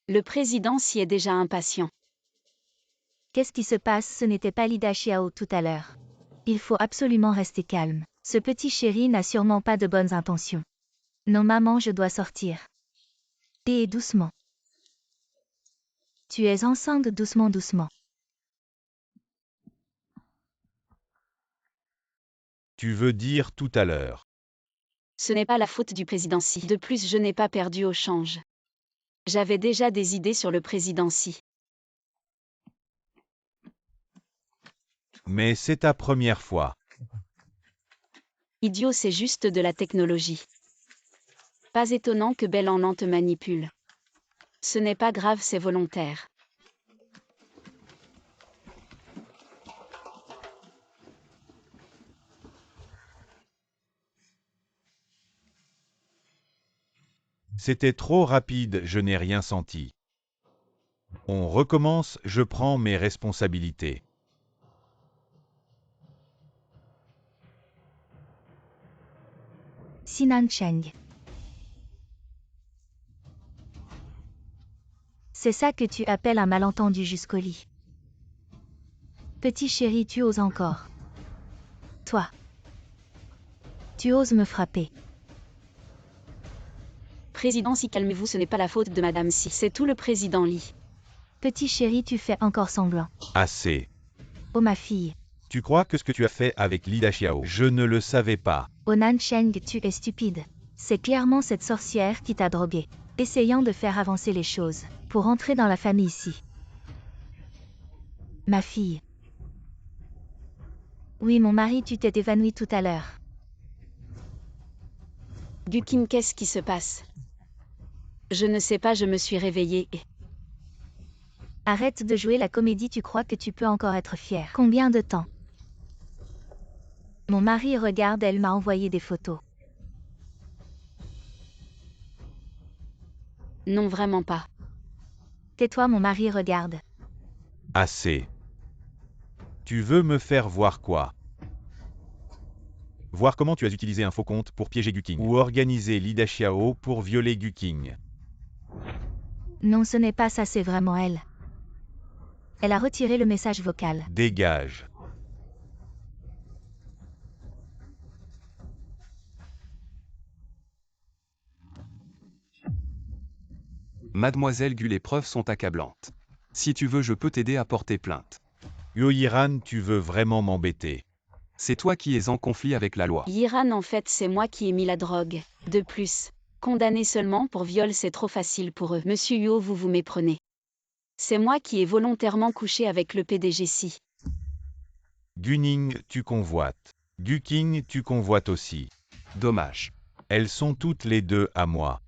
Le président s'y est déjà impatient. Qu'est-ce qui se passe? Ce n'était pas Lida Xiao tout à l'heure. Il faut absolument rester calme. Ce petit chéri n'a sûrement pas de bonnes intentions. Non maman, je dois sortir. Et doucement. Tu es enceinte, doucement, doucement. Tu veux dire tout à l'heure. Ce n'est pas la faute du président Xi. De plus, je n'ai pas perdu au change. J'avais déjà des idées sur le président Xi. Mais c'est ta première fois. Idiot, c'est juste de la technologie. Pas étonnant que Belle-en-An te manipule. Ce n'est pas grave, c'est volontaire. C'était trop rapide, je n'ai rien senti. On recommence, je prends mes responsabilités. Sinan Cheng. C'est ça que tu appelles un malentendu jusqu'au lit. Petit chéri, tu oses encore. Toi. Tu oses me frapper. Président Xi, calmez-vous, ce n'est pas la faute de Madame Xi, c'est tout le président Li. Petit chéri, tu fais encore semblant. Assez. Oh ma fille. Tu crois que ce que tu as fait avec Lida Xiao, je ne le savais pas. Oh Nancheng, tu es stupide. C'est clairement cette sorcière qui t'a drogué, essayant de faire avancer les choses, pour entrer dans la famille ici. Ma fille. Oui, mon mari, tu t'es évanouie tout à l'heure. Guqin, qu'est-ce qui se passe? Je ne sais pas, je me suis réveillée et... Arrête de jouer la comédie, tu crois que tu peux encore être fière. Combien de temps? Mon mari regarde, elle m'a envoyé des photos. Non, vraiment pas. Tais-toi, mon mari regarde. Assez. Tu veux me faire voir quoi? Voir comment tu as utilisé un faux compte pour piéger Guqing. Ou organiser Lida Xiao pour violer Guqing. Non, ce n'est pas ça, c'est vraiment elle. Elle a retiré le message vocal. Dégage. Mademoiselle Gu, les preuves sont accablantes. Si tu veux, je peux t'aider à porter plainte. Yoiran, tu veux vraiment m'embêter. C'est toi qui es en conflit avec la loi. Yiran, en fait, c'est moi qui ai mis la drogue. De plus, condamné seulement pour viol, c'est trop facile pour eux. Monsieur Yo, vous vous méprenez. C'est moi qui ai volontairement couché avec le PDG Xi. Guning, tu convoites. Guqing, tu convoites aussi. Dommage. Elles sont toutes les deux à moi.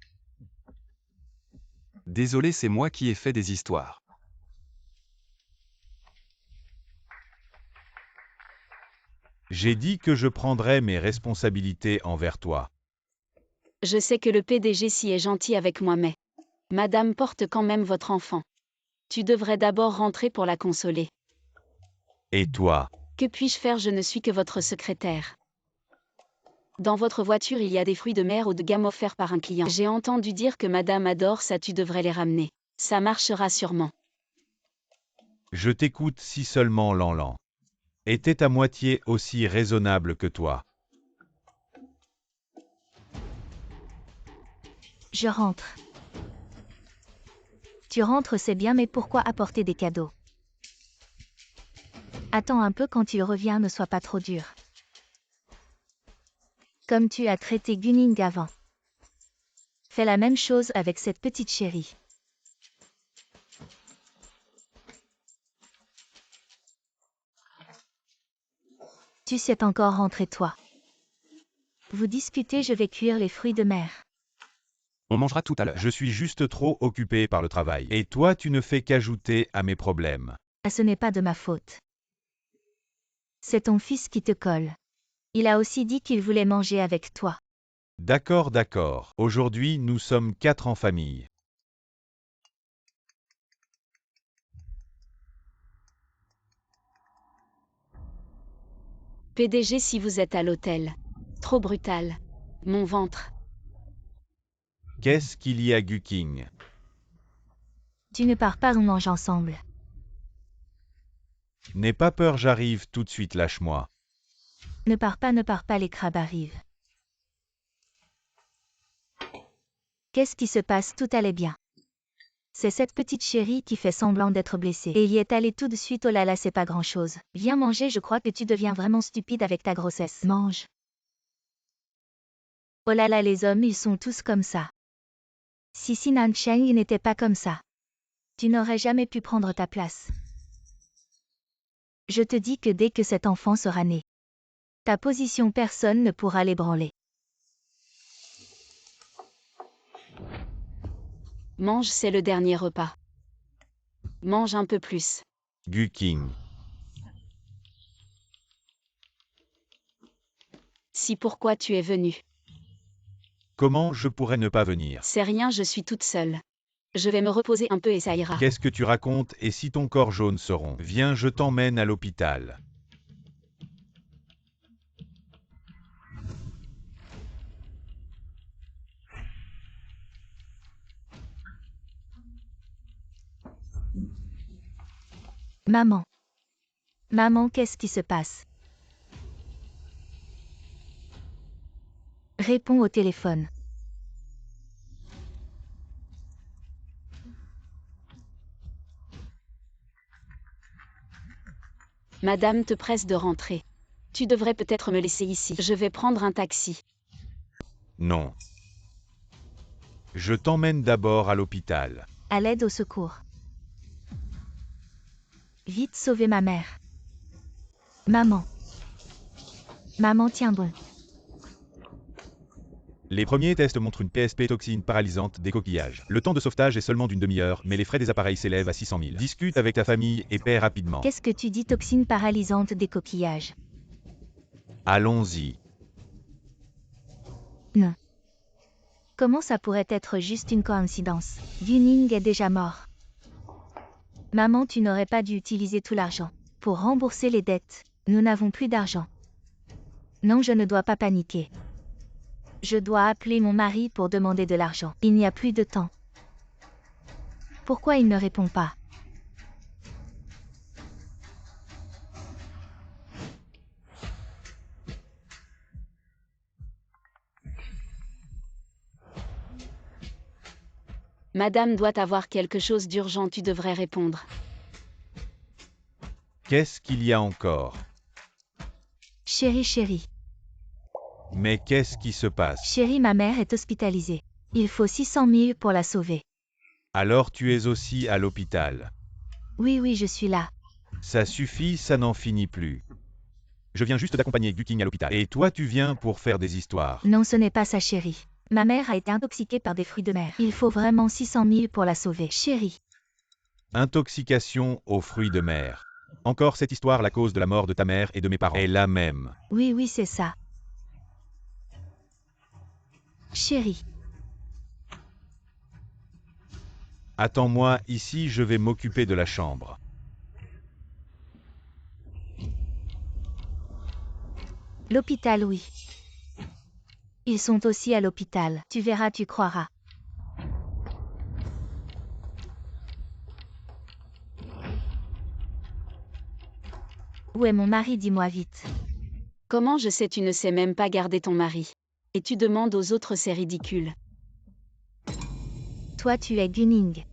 Désolé, c'est moi qui ai fait des histoires. J'ai dit que je prendrais mes responsabilités envers toi. Je sais que le PDG Xi est gentil avec moi, mais... Madame porte quand même votre enfant. Tu devrais d'abord rentrer pour la consoler. Et toi? Que puis-je faire? Je ne suis que votre secrétaire. Dans votre voiture, il y a des fruits de mer ou de gamme offerts par un client. J'ai entendu dire que madame adore ça, tu devrais les ramener. Ça marchera sûrement. Je t'écoute si seulement Lanlan était à moitié aussi raisonnable que toi. Je rentre. Tu rentres, c'est bien, mais pourquoi apporter des cadeaux? Attends un peu, quand il revient, ne sois pas trop dur. Comme tu as traité Guning avant. Fais la même chose avec cette petite chérie. Tu sais encore rentrer, toi. Vous discutez, je vais cuire les fruits de mer. On mangera tout à l'heure. Je suis juste trop occupé par le travail. Et toi, tu ne fais qu'ajouter à mes problèmes. Ah, ce n'est pas de ma faute. C'est ton fils qui te colle. Il a aussi dit qu'il voulait manger avec toi. D'accord, d'accord. Aujourd'hui, nous sommes 4 en famille. PDG si vous êtes à l'hôtel. Trop brutal. Mon ventre. Qu'est-ce qu'il y a, Guking? Tu ne pars pas, on mange ensemble. N'aie pas peur, j'arrive tout de suite, lâche-moi. Ne pars pas, les crabes arrivent. Qu'est-ce qui se passe? Tout allait bien. C'est cette petite chérie qui fait semblant d'être blessée. Et il y est allé tout de suite. Oh là là, c'est pas grand-chose. Viens manger, je crois que tu deviens vraiment stupide avec ta grossesse. Mange. Oh là là, les hommes, ils sont tous comme ça. Si Nancheng n'était pas comme ça, tu n'aurais jamais pu prendre ta place. Je te dis que dès que cet enfant sera né, ta position personne ne pourra l'ébranler. Mange, c'est le dernier repas. Mange un peu plus. Guking. Si pourquoi tu es venu? Comment je pourrais ne pas venir? C'est rien, je suis toute seule. Je vais me reposer un peu et ça ira. Qu'est-ce que tu racontes? Et si ton corps jaune se rompt? Viens, je t'emmène à l'hôpital. Maman. Maman, qu'est-ce qui se passe? Réponds au téléphone. Madame te presse de rentrer. Tu devrais peut-être me laisser ici. Je vais prendre un taxi. Non. Je t'emmène d'abord à l'hôpital. À l'aide au secours. Vite sauver ma mère. Maman. Maman, tiens bon. Les premiers tests montrent une PSP toxine paralysante des coquillages. Le temps de sauvetage est seulement d'une demi-heure, mais les frais des appareils s'élèvent à 600 000. Discute avec ta famille et paie rapidement. Qu'est-ce que tu dis? Toxine paralysante des coquillages? Allons-y. Non. Comment ça pourrait être juste une coïncidence? Guning est déjà mort. Maman, tu n'aurais pas dû utiliser tout l'argent. Pour rembourser les dettes, nous n'avons plus d'argent. Non, je ne dois pas paniquer. Je dois appeler mon mari pour demander de l'argent. Il n'y a plus de temps. Pourquoi il ne répond pas? Madame doit avoir quelque chose d'urgent, tu devrais répondre. Qu'est-ce qu'il y a encore? Chérie. Mais qu'est-ce qui se passe? Chérie, ma mère est hospitalisée. Il faut 600 000 pour la sauver. Alors tu es aussi à l'hôpital. Oui, je suis là. Ça suffit, ça n'en finit plus. Je viens juste d'accompagner Guking à l'hôpital. Et toi tu viens pour faire des histoires. Non, ce n'est pas ça, chérie. Ma mère a été intoxiquée par des fruits de mer. Il faut vraiment 600 000 pour la sauver. Chérie. Intoxication aux fruits de mer. Encore cette histoire, la cause de la mort de ta mère et de mes parents est la même. Oui, c'est ça. Chérie. Attends-moi ici, je vais m'occuper de la chambre. L'hôpital, oui. Ils sont aussi à l'hôpital. Tu verras, tu croiras. Où est mon mari? Dis-moi vite. Comment je sais? Tu ne sais même pas garder ton mari. Et tu demandes aux autres, c'est ridicule. Toi, tu es Guning.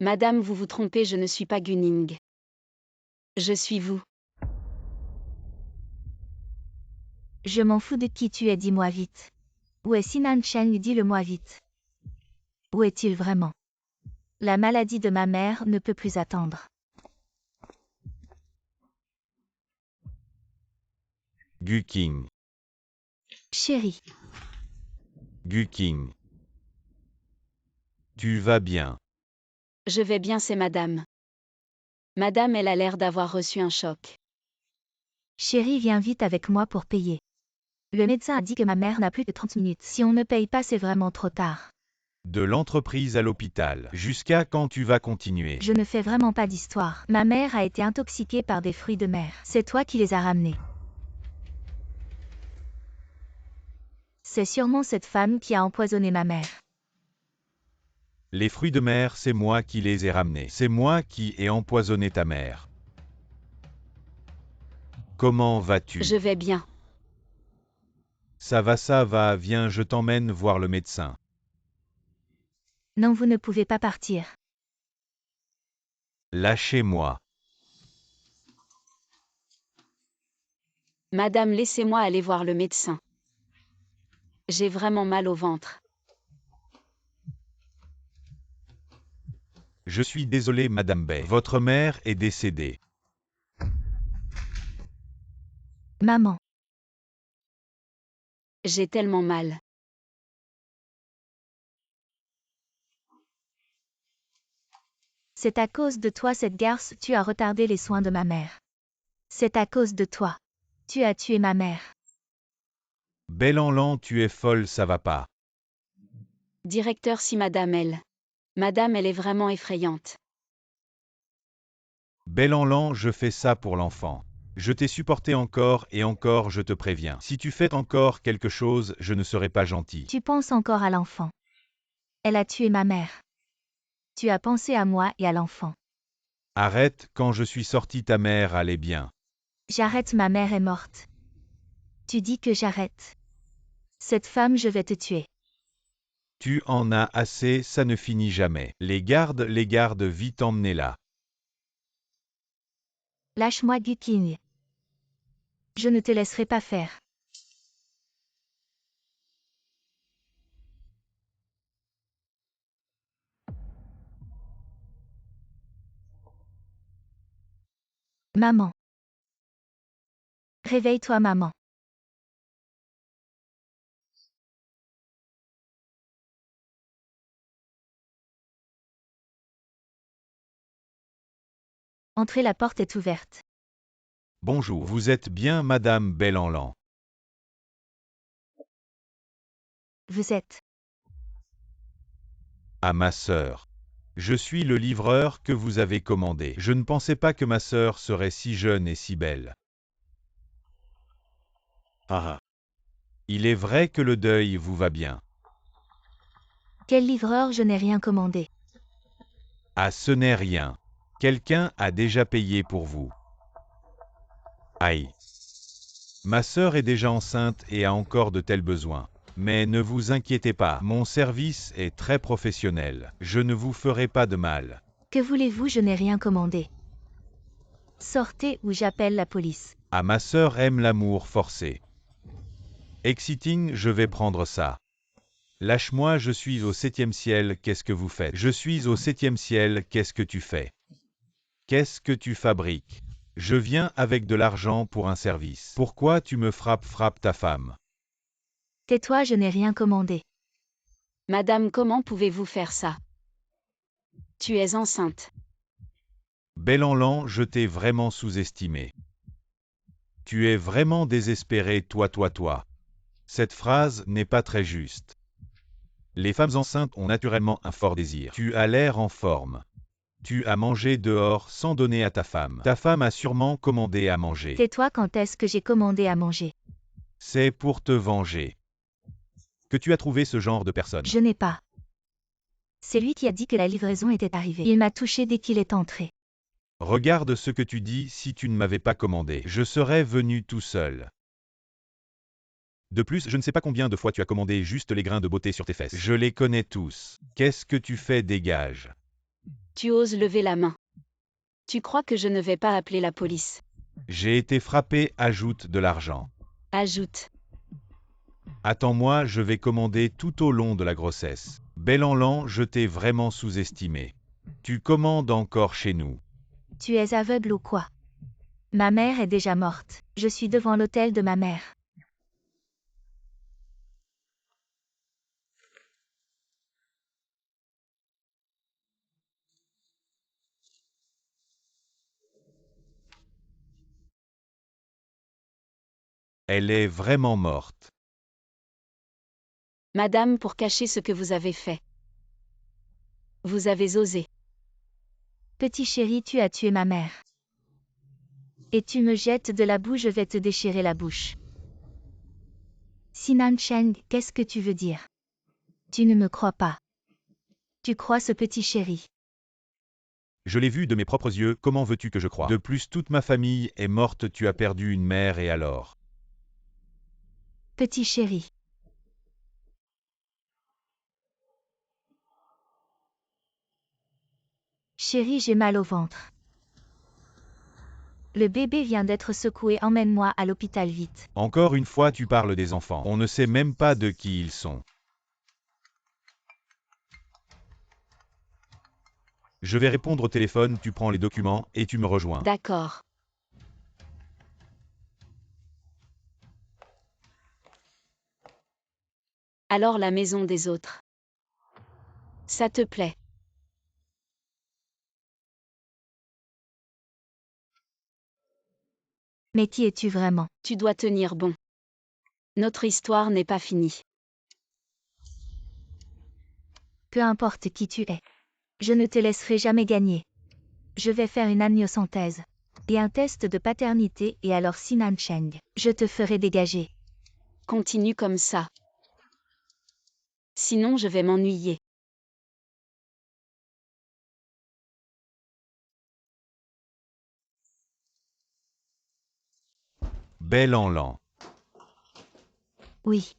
Madame, vous vous trompez, je ne suis pas Guning. Je suis vous. Je m'en fous de qui tu es, dis-moi vite. Où est Nancheng? Dis-le-moi vite. Où est-il vraiment? La maladie de ma mère ne peut plus attendre. Guking. Chérie. Guking. Tu vas bien? Je vais bien, c'est madame. Madame, elle a l'air d'avoir reçu un choc. Chérie, viens vite avec moi pour payer. Le médecin a dit que ma mère n'a plus que 30 minutes. Si on ne paye pas, c'est vraiment trop tard. De l'entreprise à l'hôpital. Jusqu'à quand tu vas continuer? Je ne fais vraiment pas d'histoire. Ma mère a été intoxiquée par des fruits de mer. C'est toi qui les as ramenés. C'est sûrement cette femme qui a empoisonné ma mère. Les fruits de mer, c'est moi qui les ai ramenés. C'est moi qui ai empoisonné ta mère. Comment vas-tu? Je vais bien. Ça va, viens, je t'emmène voir le médecin. Non, vous ne pouvez pas partir. Lâchez-moi. Madame, laissez-moi aller voir le médecin. J'ai vraiment mal au ventre. Je suis désolé, Madame Bay. Votre mère est décédée. Maman. J'ai tellement mal. C'est à cause de toi cette garce, tu as retardé les soins de ma mère. C'est à cause de toi. Tu as tué ma mère. Belle-en-Lan, tu es folle, ça va pas. Directeur, si Madame elle. Madame, elle est vraiment effrayante. Belle-en-Lan, je fais ça pour l'enfant. Je t'ai supporté encore et encore, je te préviens. Si tu fais encore quelque chose, je ne serai pas gentil. Tu penses encore à l'enfant. Elle a tué ma mère. Tu as pensé à moi et à l'enfant. Arrête, quand je suis sorti, ta mère allait bien. J'arrête, ma mère est morte. Tu dis que j'arrête. Cette femme, je vais te tuer. Tu en as assez, ça ne finit jamais. Les gardes, vite emmenez-la. Lâche-moi, Guking. Je ne te laisserai pas faire. Maman. Réveille-toi, maman. Entrez, la porte est ouverte. Bonjour, vous êtes bien Madame Belle-en-Lan. Vous êtes. À ma sœur. Je suis le livreur que vous avez commandé. Je ne pensais pas que ma sœur serait si jeune et si belle. Ah. Il est vrai que le deuil vous va bien. Quel livreur, je n'ai rien commandé. Ah, ce n'est rien. Quelqu'un a déjà payé pour vous. Aïe. Ma sœur est déjà enceinte et a encore de tels besoins. Mais ne vous inquiétez pas, mon service est très professionnel. Je ne vous ferai pas de mal. Que voulez-vous, je n'ai rien commandé. Sortez ou j'appelle la police. Ah, ma sœur aime l'amour forcé. Exciting, je vais prendre ça. Lâche-moi, je suis au 7e ciel, qu'est-ce que vous faites? Je suis au 7e ciel, qu'est-ce que tu fais? Qu'est-ce que tu fabriques? Je viens avec de l'argent pour un service. Pourquoi tu me frappes? Frappe ta femme. Tais-toi, je n'ai rien commandé. Madame, comment pouvez-vous faire ça? Tu es enceinte. Belle-en-Lan, je t'ai vraiment sous-estimé. Tu es vraiment désespéré, toi. Cette phrase n'est pas très juste. Les femmes enceintes ont naturellement un fort désir. Tu as l'air en forme. Tu as mangé dehors sans donner à ta femme. Ta femme a sûrement commandé à manger. Tais-toi, quand est-ce que j'ai commandé à manger? C'est pour te venger que tu as trouvé ce genre de personne. Je n'ai pas. C'est lui qui a dit que la livraison était arrivée. Il m'a touché dès qu'il est entré. Regarde ce que tu dis, si tu ne m'avais pas commandé, je serais venu tout seul. De plus, je ne sais pas combien de fois tu as commandé juste les grains de beauté sur tes fesses. Je les connais tous. Qu'est-ce que tu fais? Dégage. Tu oses lever la main. Tu crois que je ne vais pas appeler la police? J'ai été frappé, ajoute de l'argent. Ajoute. Attends-moi, je vais commander tout au long de la grossesse. Belle-en-Lan, je t'ai vraiment sous-estimé. Tu commandes encore chez nous. Tu es aveugle ou quoi? Ma mère est déjà morte. Je suis devant l'hôtel de ma mère. Elle est vraiment morte. Madame, pour cacher ce que vous avez fait. Vous avez osé. Petit chéri, tu as tué ma mère. Et tu me jettes de la boue, je vais te déchirer la bouche. Sinan Cheng, qu'est-ce que tu veux dire? Tu ne me crois pas. Tu crois ce petit chéri? Je l'ai vu de mes propres yeux, comment veux-tu que je croie? De plus, toute ma famille est morte, tu as perdu une mère et alors? Petit chéri. Chéri, j'ai mal au ventre. Le bébé vient d'être secoué, emmène-moi à l'hôpital vite. Encore une fois, tu parles des enfants. On ne sait même pas de qui ils sont. Je vais répondre au téléphone, tu prends les documents et tu me rejoins. D'accord. Alors la maison des autres. Ça te plaît? Mais qui es-tu vraiment? Tu dois tenir bon. Notre histoire n'est pas finie. Peu importe qui tu es. Je ne te laisserai jamais gagner. Je vais faire une amniosynthèse. Et un test de paternité et alors Sinan Cheng, je te ferai dégager. Continue comme ça. Sinon je vais m'ennuyer. Bel en l'an. Oui.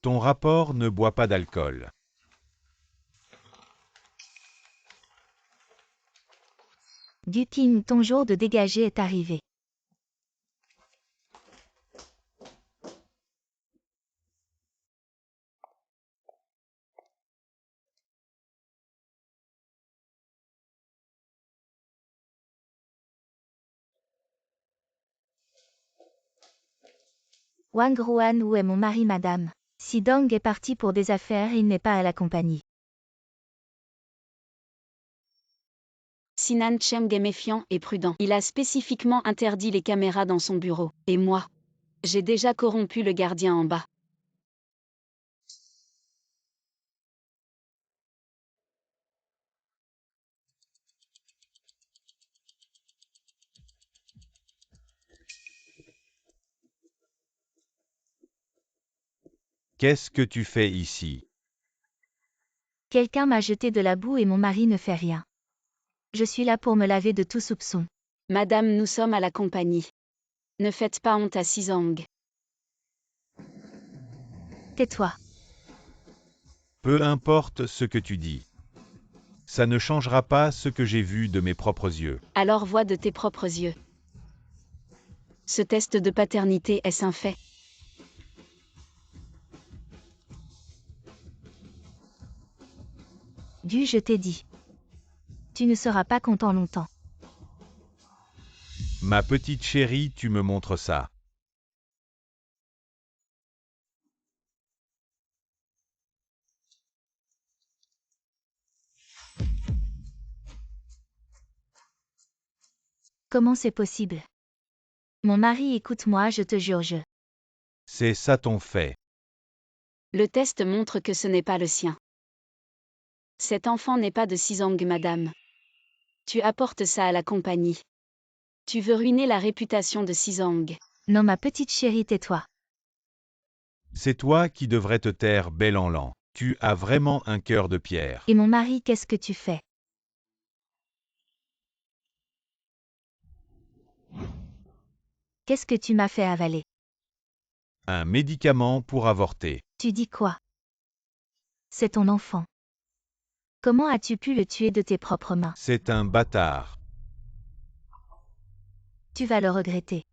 Ton rapport ne boit pas d'alcool. Gutin, ton jour de dégager est arrivé. Wang Ruan, où est mon mari, madame? Si Dong est parti pour des affaires, il n'est pas à la compagnie. Sinan Cheng est méfiant et prudent. Il a spécifiquement interdit les caméras dans son bureau. Et moi? J'ai déjà corrompu le gardien en bas. Qu'est-ce que tu fais ici? Quelqu'un m'a jeté de la boue et mon mari ne fait rien. Je suis là pour me laver de tout soupçon. Madame, nous sommes à la compagnie. Ne faites pas honte à Sizang. Tais-toi. Peu importe ce que tu dis. Ça ne changera pas ce que j'ai vu de mes propres yeux. Alors vois de tes propres yeux. Ce test de paternité est un fait. Du, je t'ai dit. Tu ne seras pas content longtemps. Ma petite chérie, tu me montres ça. Comment c'est possible? Mon mari, écoute-moi, je te jure, C'est ça ton fait. Le test montre que ce n'est pas le sien. Cet enfant n'est pas de Sizang, madame. Tu apportes ça à la compagnie. Tu veux ruiner la réputation de Sizang. Non, ma petite chérie, tais-toi. C'est toi qui devrais te taire, bel en l'an. Tu as vraiment un cœur de pierre. Et mon mari, qu'est-ce que tu fais? Qu'est-ce que tu m'as fait avaler? Un médicament pour avorter. Tu dis quoi? C'est ton enfant. Comment as-tu pu le tuer de tes propres mains? C'est un bâtard. Tu vas le regretter.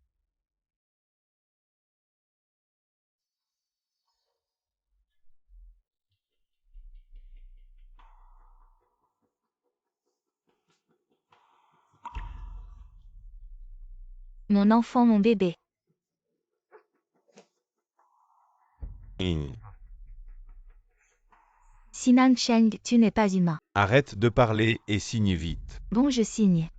Mon enfant, mon bébé. Sinan Cheng, tu n'es pas humain. Arrête de parler et signe vite. Bon, je signe.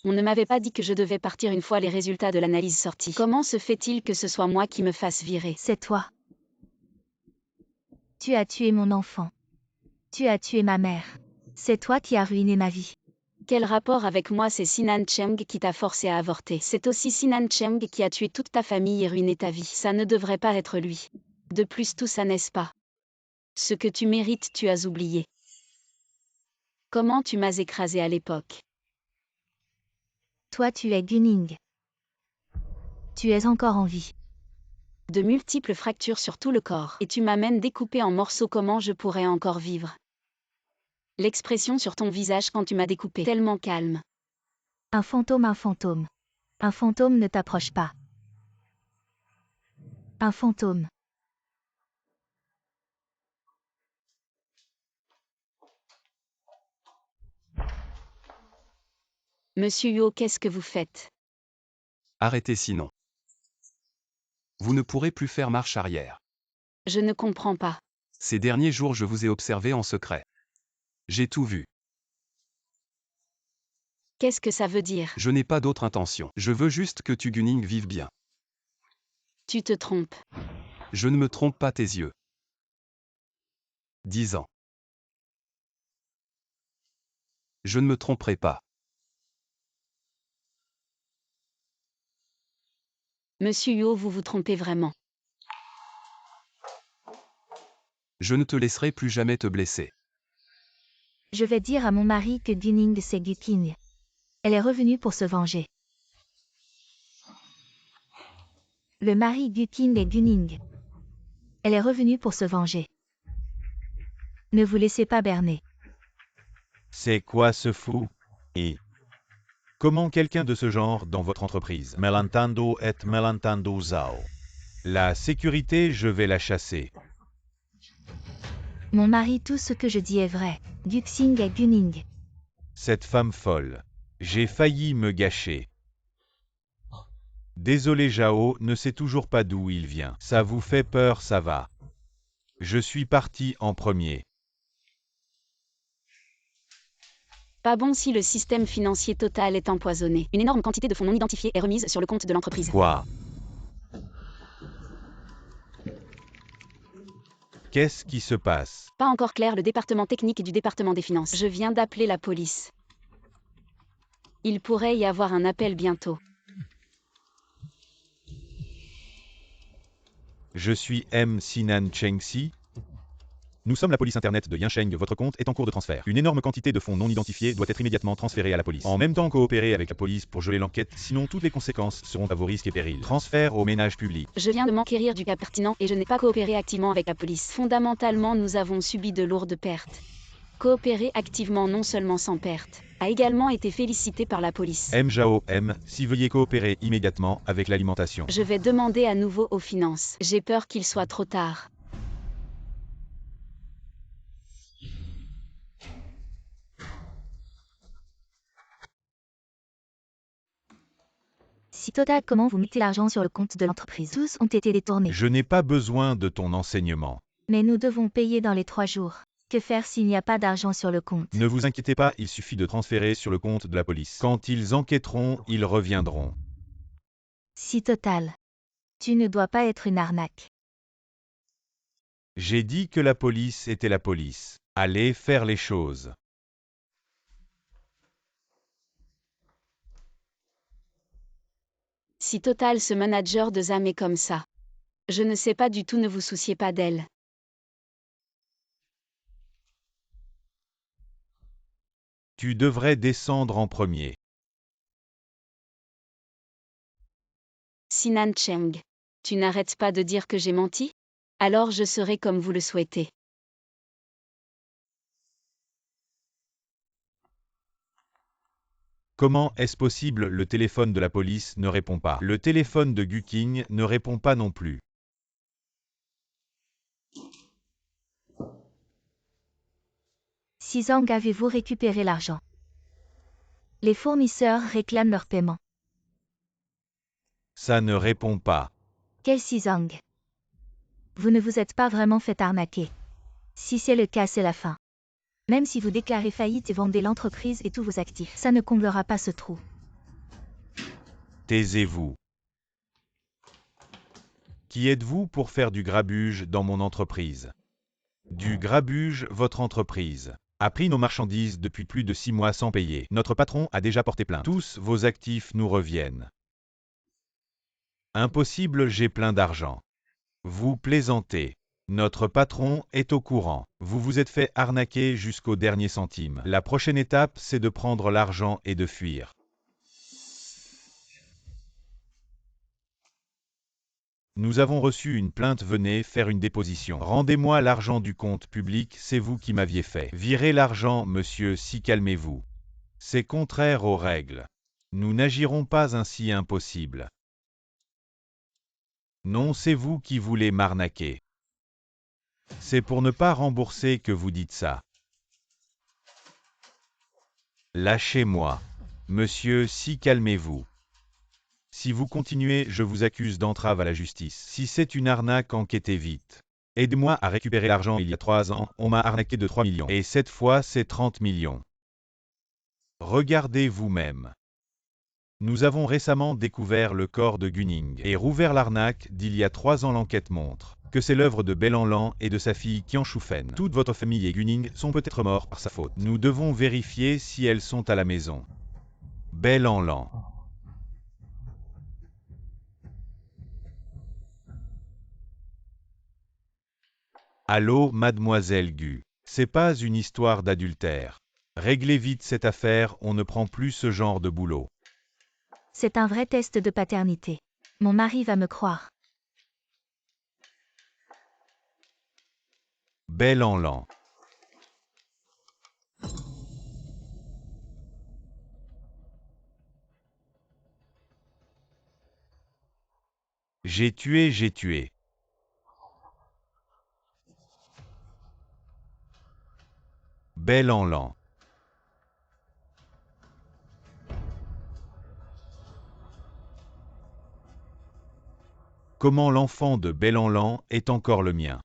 On ne m'avait pas dit que je devais partir une fois les résultats de l'analyse sortis. Comment se fait-il que ce soit moi qui me fasse virer? C'est toi. Tu as tué mon enfant. Tu as tué ma mère. C'est toi qui as ruiné ma vie. Quel rapport avec moi? C'est Sinan Cheng qui t'a forcé à avorter. C'est aussi Sinan Cheng qui a tué toute ta famille et ruiné ta vie. Ça ne devrait pas être lui. De plus, tout ça n'est-ce pas? Ce que tu mérites, tu as oublié. Comment tu m'as écrasé à l'époque? Toi tu es Gunning. Tu es encore en vie. De multiples fractures sur tout le corps. Et tu m'as même découpé en morceaux. Comment je pourrais encore vivre? L'expression sur ton visage quand tu m'as découpé. Tellement calme. Un fantôme, un fantôme. Un fantôme ne t'approche pas. Un fantôme. Monsieur Yo, qu'est-ce que vous faites? Arrêtez sinon. Vous ne pourrez plus faire marche arrière. Je ne comprends pas. Ces derniers jours je vous ai observé en secret. J'ai tout vu. Qu'est-ce que ça veut dire? Je n'ai pas d'autre intention. Je veux juste que tu Gunning vive bien. Tu te trompes. Je ne me trompe pas tes yeux. 10 ans. Je ne me tromperai pas. Monsieur Yo, vous vous trompez vraiment. Je ne te laisserai plus jamais te blesser. Je vais dire à mon mari que Gunning c'est Guking. Elle est revenue pour se venger. Le mari Guking est Gunning. Elle est revenue pour se venger. Ne vous laissez pas berner. C'est quoi ce fou? Et comment quelqu'un de ce genre dans votre entreprise? Melantando et melantando zao. La sécurité, je vais la chasser. Mon mari, tout ce que je dis est vrai. Guxing est Gunning. Cette femme folle. J'ai failli me gâcher. Désolé Jao, ne sait toujours pas d'où il vient. Ça vous fait peur, ça va. Je suis parti en premier. Pas bon si le système financier total est empoisonné. Une énorme quantité de fonds non identifiés est remise sur le compte de l'entreprise. Quoi? Qu'est-ce qui se passe? Pas encore clair, le département technique du département des finances. Je viens d'appeler la police. Il pourrait y avoir un appel bientôt. Je suis M. Sinan Chengxi. Nous sommes la police internet de Yansheng, votre compte est en cours de transfert. Une énorme quantité de fonds non identifiés doit être immédiatement transférée à la police. En même temps, coopérez avec la police pour geler l'enquête, sinon toutes les conséquences seront à vos risques et périls. Transfert au ménage public. Je viens de m'enquérir du cas pertinent et je n'ai pas coopéré activement avec la police. Fondamentalement, nous avons subi de lourdes pertes. Coopérer activement non seulement sans perte, a également été félicité par la police. M. Jao M. Si veuillez coopérer immédiatement avec l'alimentation. Je vais demander à nouveau aux finances. J'ai peur qu'il soit trop tard. Si Total, comment vous mettez l'argent sur le compte de l'entreprise? Tous ont été détournés. Je n'ai pas besoin de ton enseignement. Mais nous devons payer dans les 3 jours. Que faire s'il n'y a pas d'argent sur le compte? Ne vous inquiétez pas, il suffit de transférer sur le compte de la police. Quand ils enquêteront, ils reviendront. Si Total. Tu ne dois pas être une arnaque. J'ai dit que la police était la police. Allez faire les choses. Si Total, ce manager de ZAM est comme ça. Je ne sais pas du tout, ne vous souciez pas d'elle. Tu devrais descendre en premier. Sinan Cheng. Tu n'arrêtes pas de dire que j'ai menti? Alors je serai comme vous le souhaitez. Comment est-ce possible? Le téléphone de la police ne répond pas. Le téléphone de Guking ne répond pas non plus. Sizang, avez-vous récupéré l'argent? Les fournisseurs réclament leur paiement. Ça ne répond pas. Quel Sizang? Vous ne vous êtes pas vraiment fait arnaquer. Si c'est le cas, c'est la fin. Même si vous déclarez faillite et vendez l'entreprise et tous vos actifs, ça ne comblera pas ce trou. Taisez-vous. Qui êtes-vous pour faire du grabuge dans mon entreprise? Du grabuge, votre entreprise a pris nos marchandises depuis plus de 6 mois sans payer. Notre patron a déjà porté plainte. Tous vos actifs nous reviennent. Impossible, j'ai plein d'argent. Vous plaisantez. Notre patron est au courant. Vous vous êtes fait arnaquer jusqu'au dernier centime. La prochaine étape, c'est de prendre l'argent et de fuir. Nous avons reçu une plainte, venez faire une déposition. Rendez-moi l'argent du compte public, c'est vous qui m'aviez fait. Virez l'argent, monsieur, si calmez-vous. C'est contraire aux règles. Nous n'agirons pas ainsi, impossible. Non, c'est vous qui voulez m'arnaquer. C'est pour ne pas rembourser que vous dites ça. Lâchez-moi. Monsieur, si calmez-vous. Si vous continuez, je vous accuse d'entrave à la justice. Si c'est une arnaque, enquêtez vite. Aidez-moi à récupérer l'argent. Il y a 3 ans, on m'a arnaqué de 3 millions. Et cette fois, c'est 30 millions. Regardez vous-même. Nous avons récemment découvert le corps de Gunning et rouvert l'arnaque d'il y a 3 ans. L'enquête montre que c'est l'œuvre de Belanlan et de sa fille Qian Shufen. Toute votre famille et Gunning sont peut-être morts par sa faute. Nous devons vérifier si elles sont à la maison. Belanlan. Allô, mademoiselle Gu. C'est pas une histoire d'adultère. Réglez vite cette affaire, on ne prend plus ce genre de boulot. C'est un vrai test de paternité. Mon mari va me croire. Belanlan. J'ai tué. Belanlan. Comment l'enfant de Belanlan est encore le mien?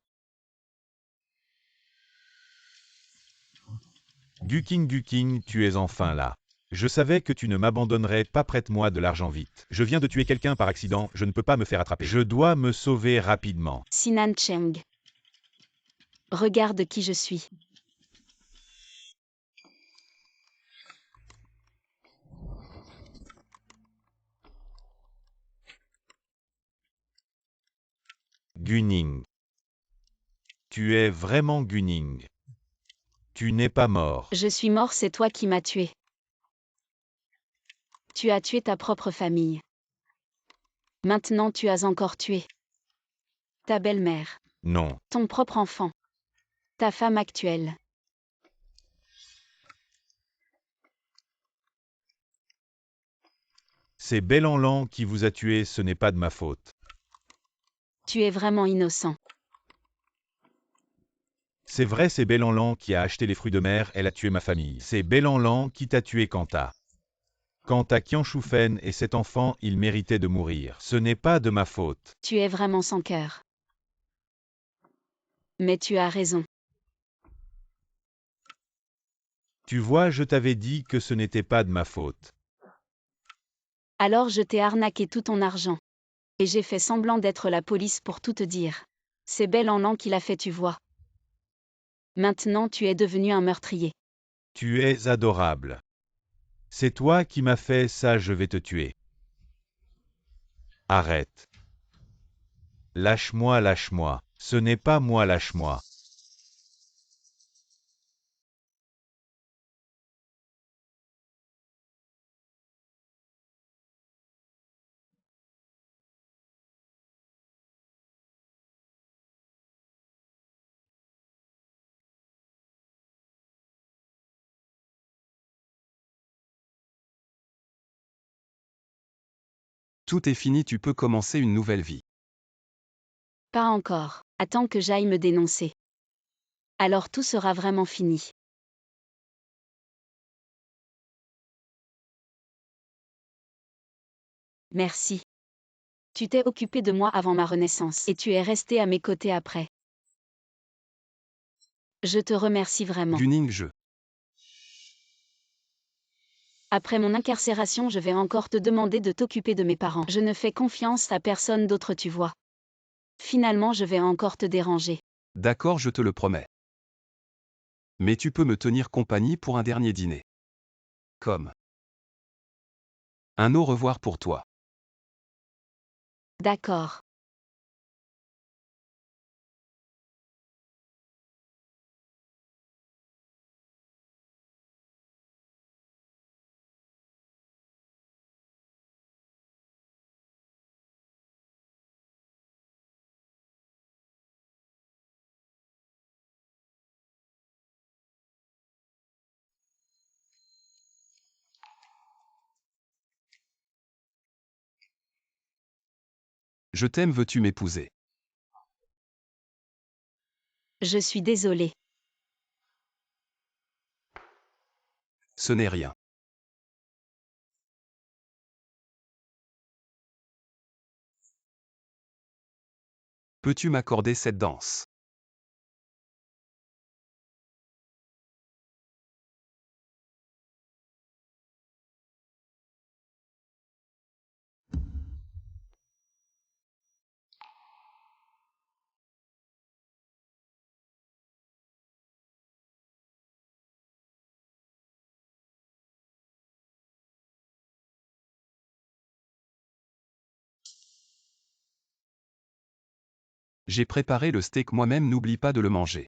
Guking, tu es enfin là. Je savais que tu ne m'abandonnerais pas, prête-moi de l'argent vite. Je viens de tuer quelqu'un par accident, je ne peux pas me faire attraper. Je dois me sauver rapidement. Sinan Cheng. Regarde qui je suis. Gunning. Tu es vraiment Gunning. Tu n'es pas mort. Je suis mort, c'est toi qui m'as tué. Tu as tué ta propre famille. Maintenant tu as encore tué ta belle-mère, Non. ton propre enfant, ta femme actuelle. C'est Belanlan qui vous a tué, ce n'est pas de ma faute. Tu es vraiment innocent. C'est vrai, c'est Belanlan qui a acheté les fruits de mer, elle a tué ma famille. C'est Belanlan qui t'a tué, Quant à Qian Shufen et cet enfant, il méritait de mourir. Ce n'est pas de ma faute. Tu es vraiment sans cœur. Mais tu as raison. Tu vois, je t'avais dit que ce n'était pas de ma faute. Alors je t'ai arnaqué tout ton argent. Et j'ai fait semblant d'être la police pour tout te dire. C'est Belanlan qui l'a fait, tu vois. Maintenant tu es devenu un meurtrier. Tu es adorable. C'est toi qui m'as fait ça, je vais te tuer. Arrête. Lâche-moi. Ce n'est pas moi, lâche-moi. Tout est fini, tu peux commencer une nouvelle vie. Pas encore. Attends que j'aille me dénoncer. Alors tout sera vraiment fini. Merci. Tu t'es occupé de moi avant ma renaissance et tu es resté à mes côtés après. Je te remercie vraiment. Gunning, je Après mon incarcération, je vais encore te demander de t'occuper de mes parents. Je ne fais confiance à personne d'autre, tu vois. Finalement, je vais encore te déranger. D'accord, je te le promets. Mais tu peux me tenir compagnie pour un dernier dîner. Comme un au revoir pour toi. D'accord. Je t'aime, veux-tu m'épouser? Je suis désolée. Ce n'est rien. Peux-tu m'accorder cette danse? J'ai préparé le steak moi-même, n'oublie pas de le manger.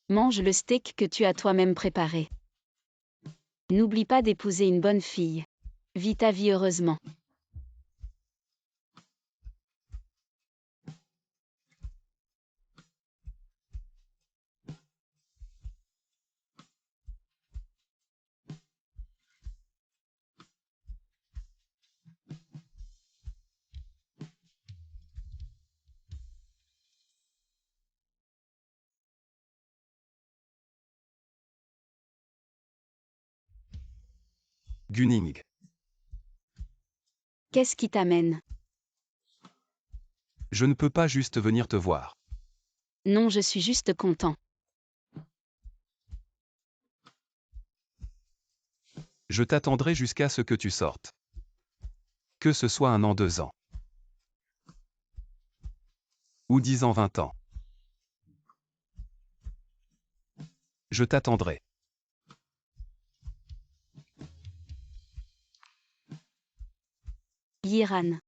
Mange le steak que tu as toi-même préparé. N'oublie pas d'épouser une bonne fille. Vis ta vie heureusement. Gunning. Qu'est-ce qui t'amène? Je ne peux pas juste venir te voir. Non, je suis juste content. Je t'attendrai jusqu'à ce que tu sortes. Que ce soit 1 an, 2 ans. Ou 10 ans, 20 ans. Je t'attendrai. Yiran.